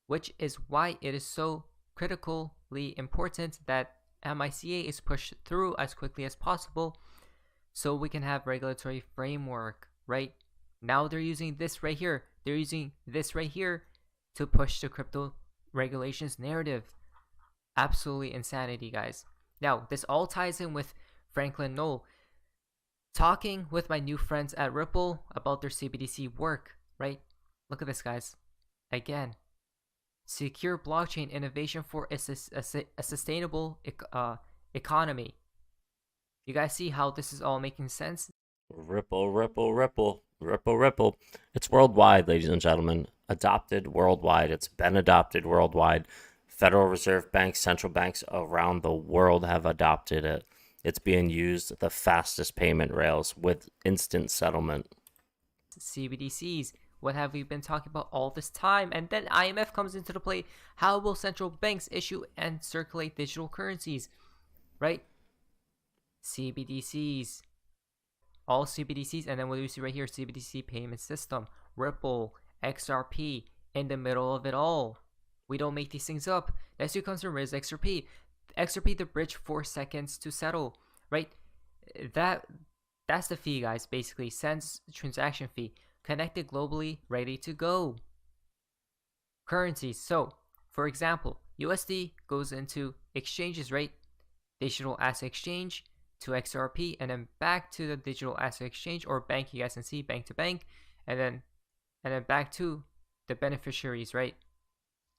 which is why it is so critically important that MICA is pushed through as quickly as possible so we can have regulatory framework, right? Now they're using this right here. They're using this right here to push the crypto regulations narrative. Absolutely insanity, guys. Now, this all ties in with Franklin Knoll talking with my new friends at Ripple about their CBDC work, right? Look at this, guys. Again, secure blockchain innovation for a sustainable economy. You guys see how this is all making sense? Ripple, Ripple, Ripple, Ripple, Ripple. It's worldwide, ladies and gentlemen. Adopted worldwide. It's been adopted worldwide. Federal Reserve banks, central banks around the world have adopted it. It's being used the fastest payment rails with instant settlement. CBDCs. What have we been talking about all this time? And then IMF comes into the play. How will central banks issue and circulate digital currencies? Right? CBDCs. All CBDCs. And then what do we see right here? CBDC payment system. Ripple. XRP. In the middle of it all. We don't make these things up. Next year comes from ReSXRP. XRP, the bridge, 4 seconds to settle. Right? That's the fee, guys. Basically, sends transaction fee. Connected globally, ready to go. Currencies. So, for example, USD goes into exchanges, right? Digital asset exchange. to XRP and then back to the digital asset exchange or bank, you guys can see bank to bank, and then back to the beneficiaries, right?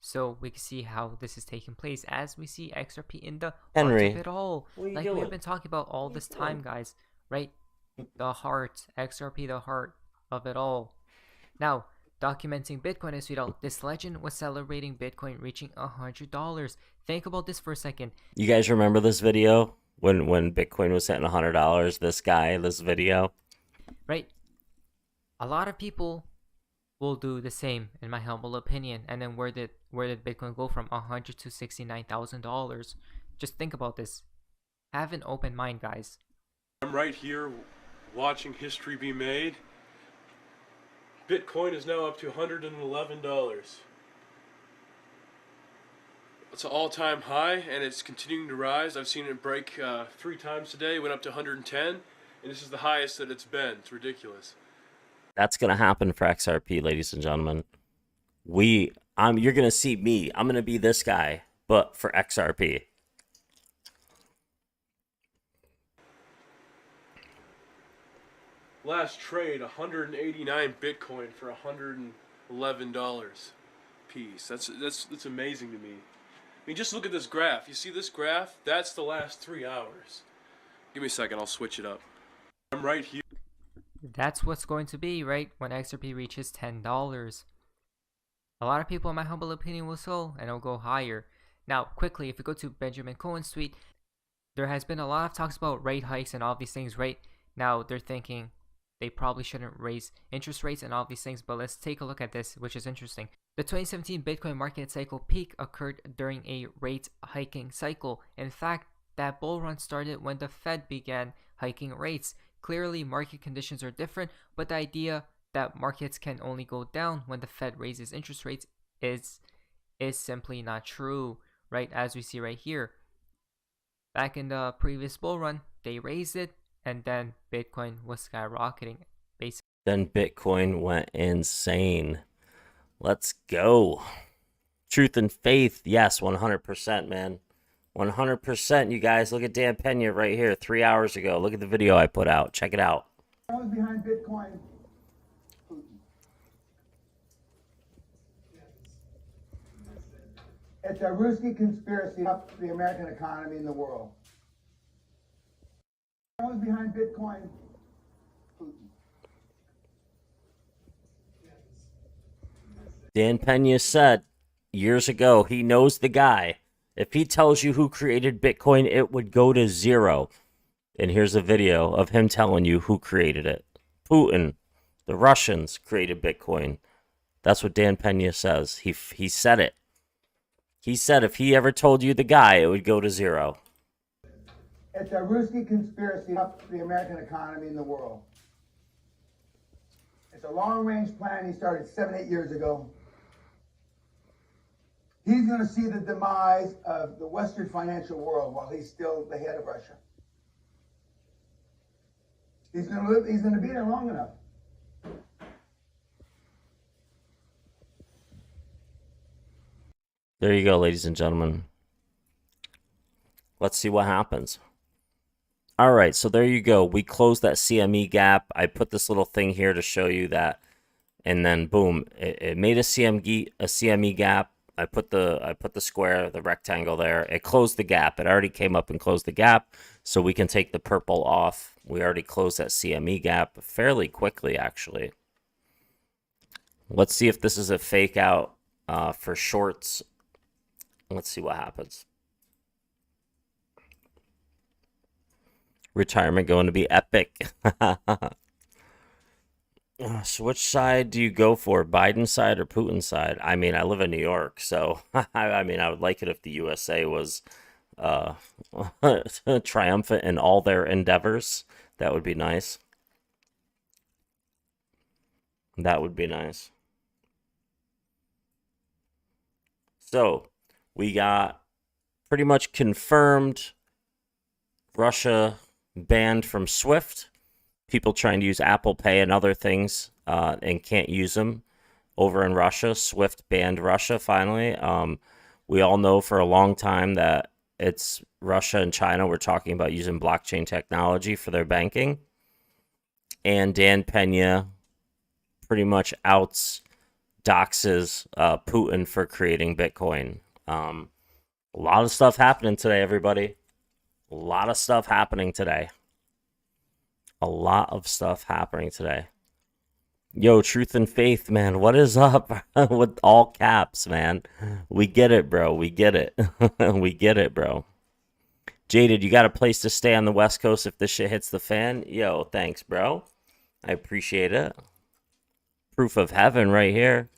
So we can see how this is taking place as we see XRP in the Henry, heart of it all. Like we have been talking about all this time, guys, right? The heart, XRP, the heart of it all. Now, documenting Bitcoin as we know, this legend was celebrating Bitcoin reaching $100. Think about this for a second. You guys remember this video when Bitcoin was hitting $100? This video, right? A lot of people will do the same, in my humble opinion. And then where did Bitcoin go from $100 to $69,000? Just think about this. Have an open mind, guys. I'm right here watching history be made. Bitcoin is now up to $111. It's an all-time high, and it's continuing to rise. I've seen it break 3 times today. It went up to 110, and this is the highest that it's been. It's ridiculous. that's gonna happen for XRP, ladies and gentlemen. You're gonna see me. I'm gonna be this guy, but for XRP. Last trade, 189 Bitcoin for $111 piece. That's amazing to me. I mean, just look at this graph. You see this graph? That's the last 3 hours. Give me a second, I'll switch it up. I'm right here. That's what's going to be, right, when XRP reaches $10. A lot of people, in my humble opinion, will sell and it'll go higher. Now, quickly, if we go to Benjamin Cohen's tweet, there has been a lot of talks about rate hikes and all these things, right? Now, they're thinking they probably shouldn't raise interest rates and all these things, but let's take a look at this, which is interesting. The 2017 Bitcoin market cycle peak occurred during a rate hiking cycle. In fact, that bull run started when the Fed began hiking rates. Clearly, market conditions are different, but the idea that markets can only go down when the Fed raises interest rates is simply not true, right? As we see right here. Back in the previous bull run, they raised it, and then Bitcoin was skyrocketing, basically. Then Bitcoin went insane. Let's go. Truth and faith. Yes, 100%, man. 100%, you guys. Look at Dan Pena right here 3 hours ago. Look at the video I put out. Check it out. Who's behind Bitcoin? Putin. It's a Ruski conspiracy up the American economy and the world. Who's behind Bitcoin? Putin. Dan Pena said years ago he knows the guy. If he tells you who created Bitcoin, it would go to zero. And here's a video of him telling you who created it. Putin, the Russians created Bitcoin. That's what Dan Pena says. He said it. He said if he ever told you the guy, it would go to zero. It's a Ruski conspiracy up the American economy and the world. It's a long-range plan he started 7-8 years ago. He's going to see the demise of the Western financial world while he's still the head of Russia. He's going to live. He's going to be there long enough. There you go, ladies and gentlemen. Let's see what happens. All right, so there you go. We closed that CME gap. I put this little thing here to show you that, and then boom, it made a CME gap. I put the square, the rectangle there. It closed the gap. It already came up and closed the gap, so we can take the purple off. We already closed that CME gap fairly quickly, actually. Let's see if this is a fake out for shorts. Let's see what happens. Retirement going to be epic. So which side do you go for? Biden side or Putin side? I mean, I live in New York, so I mean, I would like it if the USA was triumphant in all their endeavors. That would be nice. That would be nice. So we got pretty much confirmed Russia banned from SWIFT. People trying to use Apple Pay and other things and can't use them over in Russia. SWIFT banned Russia finally. We all know for a long time that it's Russia and China were talking about using blockchain technology for their banking. And Dan Pena pretty much doxes Putin for creating Bitcoin. A lot of stuff happening today, everybody. A lot of stuff happening today. A lot of stuff happening today. Yo, Truth and Faith, man, what is up with all caps, man? We get it, bro. We get it. We get it, bro. Jaded, you got a place to stay on the West Coast if this shit hits the fan? Yo, thanks, bro. I appreciate it. Proof of heaven right here.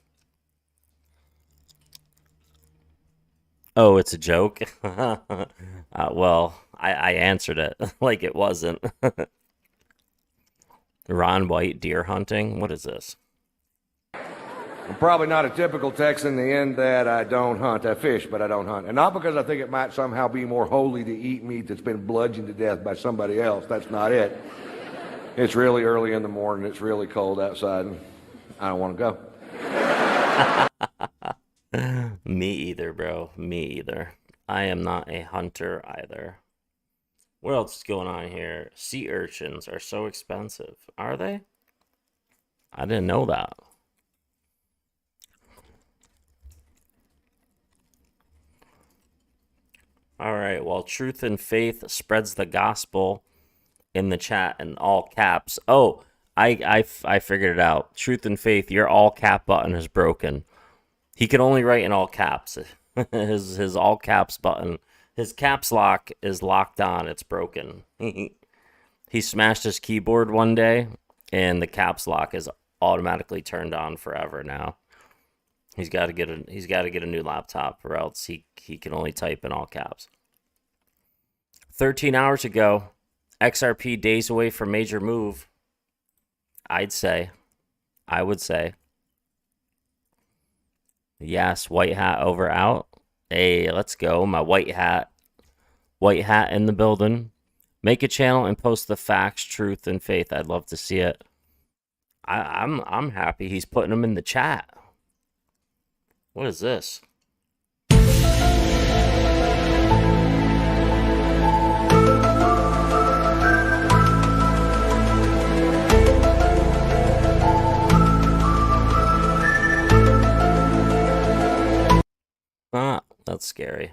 Oh, it's a joke? Well, I answered it like it wasn't. Ron White deer hunting? What is this? I'm probably not a typical Texan in the end that I don't hunt. I fish, but I don't hunt. And not because I think it might somehow be more holy to eat meat that's been bludgeoned to death by somebody else. That's not it. It's really early in the morning. It's really cold outside, and I don't want to go. Me either, bro. Me either. I am not a hunter either. What else is going on here? Sea urchins are so expensive. Are they? I didn't know that. All right. Well, Truth and Faith spreads the gospel in the chat in all caps. Oh, I figured it out. Truth and Faith, your all cap button is broken. He can only write in all caps. his all caps button. His caps lock is locked on. It's broken. He smashed his keyboard one day, and the caps lock is automatically turned on forever now. He's got to get a new laptop, or else he can only type in all caps. 13 hours ago, XRP days away from major move. I would say. Yes, white hat over out. Hey, let's go. My white hat. White hat in the building. Make a channel and post the facts, truth, and faith. I'd love to see it. I'm happy he's putting them in the chat. What is this? That's scary.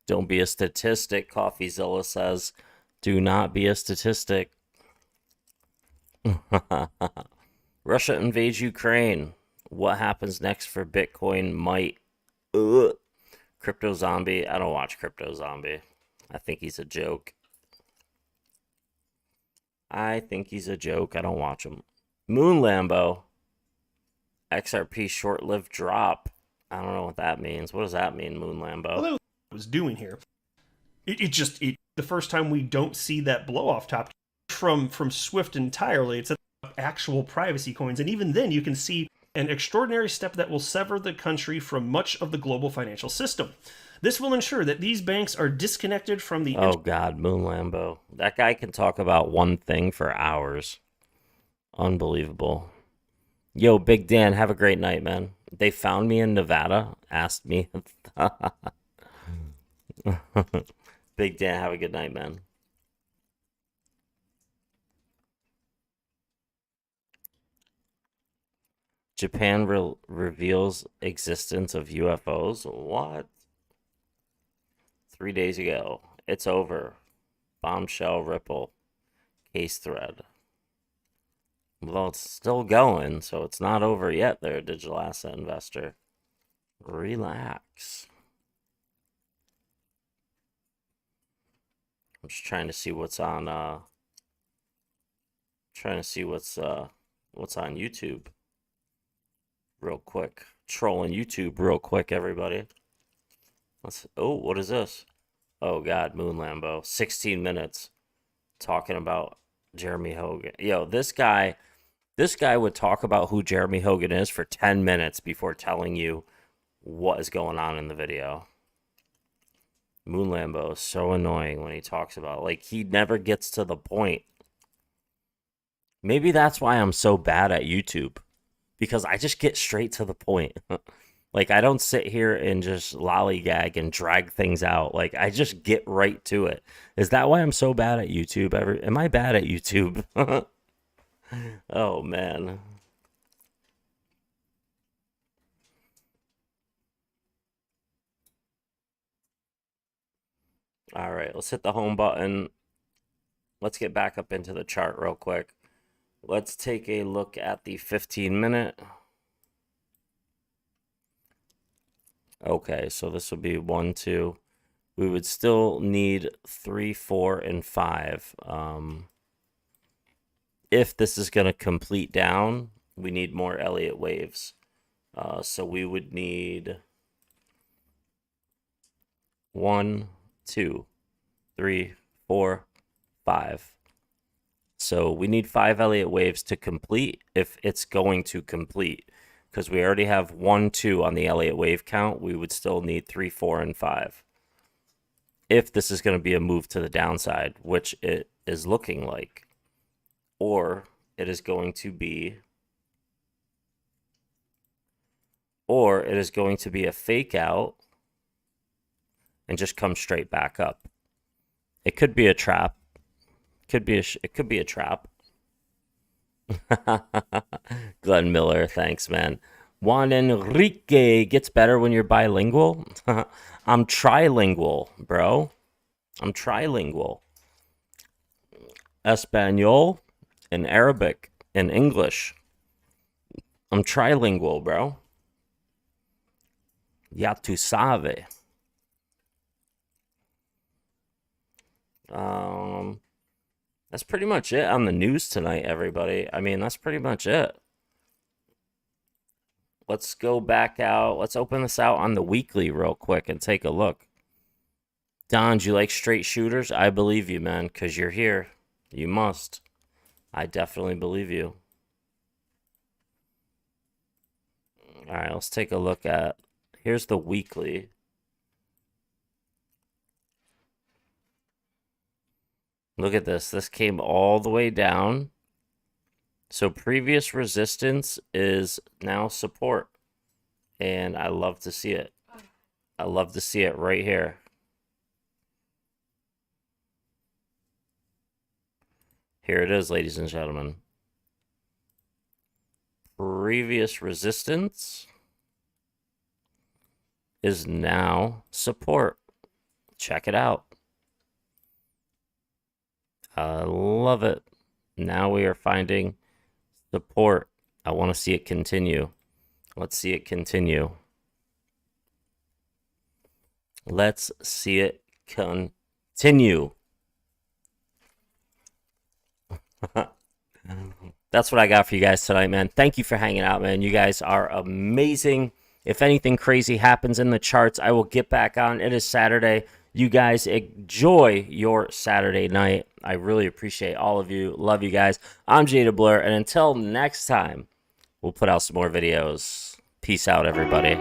Don't be a statistic, CoffeeZilla says. Do not be a statistic. Russia invades Ukraine. What happens next for Bitcoin might... Crypto Zombie. I don't watch Crypto Zombie. I think he's a joke. I don't watch him. Moon Lambo. XRP short-lived drop. I don't know what that means. What does that mean, Moon Lambo? Well, was doing here. The first time we don't see that blow off top from Swift entirely. It's actual privacy coins, and even then you can see an extraordinary step that will sever the country from much of the global financial system. This will ensure that these banks are disconnected from the... Oh God, Moon Lambo. That guy can talk about one thing for hours. Unbelievable. Yo, Big Dan, have a great night, man. They found me in Nevada, asked me. Big Dan, have a good night, man. Japan reveals existence of UFOs. What? 3 days ago. It's over. Bombshell Ripple. Case thread. Well, it's still going, so it's not over yet there, digital asset investor. Relax. I'm just trying to see what's on what's on YouTube. Real quick. Trolling YouTube real quick, everybody. What is this? Oh God, Moon Lambo. 16 minutes talking about Jeremy Hogan. Yo, this guy would talk about who Jeremy Hogan is for 10 minutes before telling you what is going on in the video. Moon Lambo is so annoying when he talks about, like, he never gets to the point. Maybe that's why I'm so bad at YouTube, because I just get straight to the point. Like, I don't sit here and just lollygag and drag things out. Like, I just get right to it. Is that why I'm so bad at YouTube? Am I bad at YouTube? Oh, man. All right, let's hit the home button. Let's get back up into the chart real quick. Let's take a look at the 15-minute. Okay, so this would be 1, 2. We would still need 3, 4, and 5. If this is going to complete down, we need more Elliott waves. So we would need 1, 2, 3, 4, 5. So we need 5 Elliott waves to complete if it's going to complete. Because we already have 1, 2 on the Elliott wave count, we would still need 3, 4, and 5. If this is going to be a move to the downside, which it is looking like. Or it is going to be a fake out and just come straight back up. It could be a trap. It could be a trap. Glenn Miller, thanks, man. Juan Enrique gets better when you're bilingual. I'm trilingual, bro. I'm trilingual. Espanol and Arabic and English. I'm trilingual, bro. Ya tu sabe. That's pretty much it on the news tonight, everybody. I mean, that's pretty much it. Let's go back out. Let's open this out on the weekly real quick and take a look. Don, do you like straight shooters? I believe you, man, because you're here. You must. I definitely believe you. All right, let's take a look at... Here's the weekly. Look at this. This came all the way down. So previous resistance is now support. And I love to see it. I love to see it right here. Here it is, ladies and gentlemen. Previous resistance is now support. Check it out. I love it. Now we are finding support. I want to see it continue. Let's see it continue. Let's see it continue. That's what I got for you guys tonight, man. Thank you for hanging out, man. You guys are amazing. If anything crazy happens in the charts, I will get back on. It is Saturday. You guys enjoy your Saturday night. I really appreciate all of you. Love you guys. I'm Jada Blur, and until next time, we'll put out some more videos. Peace out, everybody.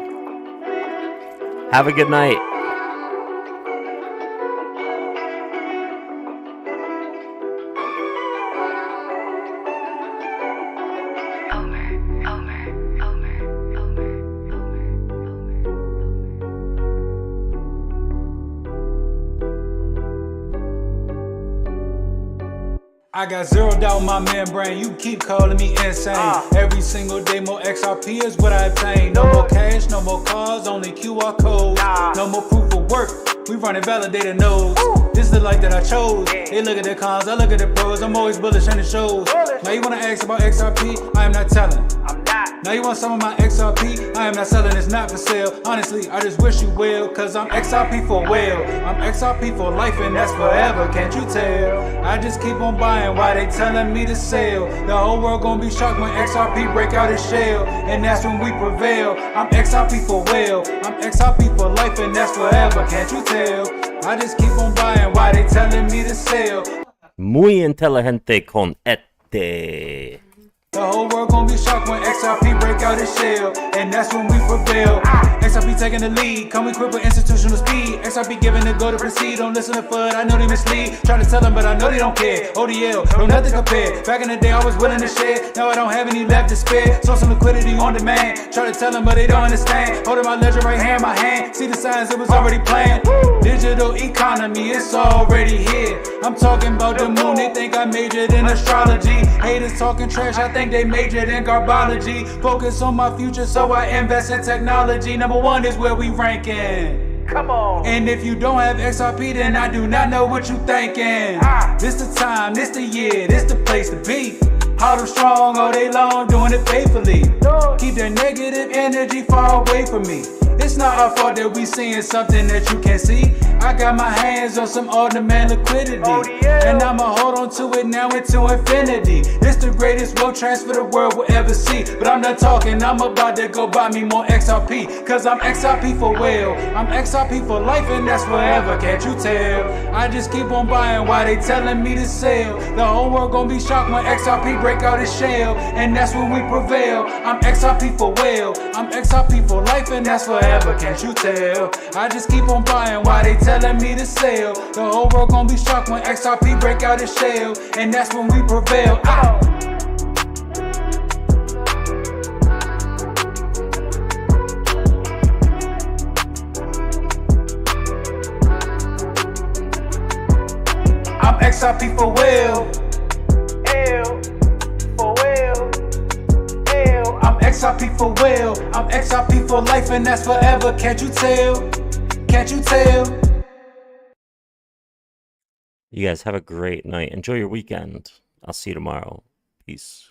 Have a good night. I got zeroed out my membrane, you keep calling me insane. Every single day more XRP is what I obtain. No more cash, no more cars, only QR codes. No more proof of work, we running validated nodes. This is the life that I chose. They look at the cons, I look at the pros. I'm always bullish and it shows. Now you wanna ask about XRP, I am not telling. Now you want some of my XRP, I am not selling, it's not for sale. Honestly, I just wish you well, cause I'm XRP for well. I'm XRP for life and that's forever, can't you tell? I just keep on buying while they telling me to sell. The whole world gonna be shocked when XRP break out its shell, and that's when we prevail. I'm XRP for well, I'm XRP for life and that's forever, can't you tell? I just keep on buying while they telling me to sell. Muy inteligente con este. The whole world gonna be shocked when XRP break out its shell, and that's when we prevail. XRP taking the lead, come equipped with institutional speed. XRP giving the go to proceed, don't listen to FUD, I know they mislead. Try to tell them, but I know they don't care. ODL, no nothing compared. Back in the day, I was willing to share, now I don't have any left to spare. So some liquidity on demand, try to tell them, but they don't understand. Holding my ledger right here in my hand, see the signs, it was already planned. Digital economy, it's already here. I'm talking about the moon, they think I majored in astrology. Haters talking trash, I think they majored in garbology. Focus on my future, so I invest in technology. Number one is where we ranking. Come on. And if you don't have XRP, then I do not know what you thinking. This the time, this the year, this the place to be. Hard and strong all day long, doing it faithfully. Keep that negative energy far away from me. It's not our fault that we seeing something that you can't see. I got my hands on some on-demand liquidity, and I'ma hold on to it now into infinity. This the greatest wealth transfer the world will ever see. But I'm not talking, I'm about to go buy me more XRP. Cause I'm XRP for well, I'm XRP for life, and that's forever, can't you tell? I just keep on buying while they telling me to sell. The whole world gonna be shocked when XRP break out its shell, and that's when we prevail. I'm XRP for well, I'm XRP for life, and that's forever, can't you tell? I just keep on buying while they telling me to sell. The whole world gonna be shocked when XRP break out its shell, and that's when we prevail. I'm XRP for well, L for well, L. I'm XRP for well, I'm XRP for life, and that's forever, can't you tell? Can't you tell? You guys have a great night. Enjoy your weekend. I'll see you tomorrow. Peace.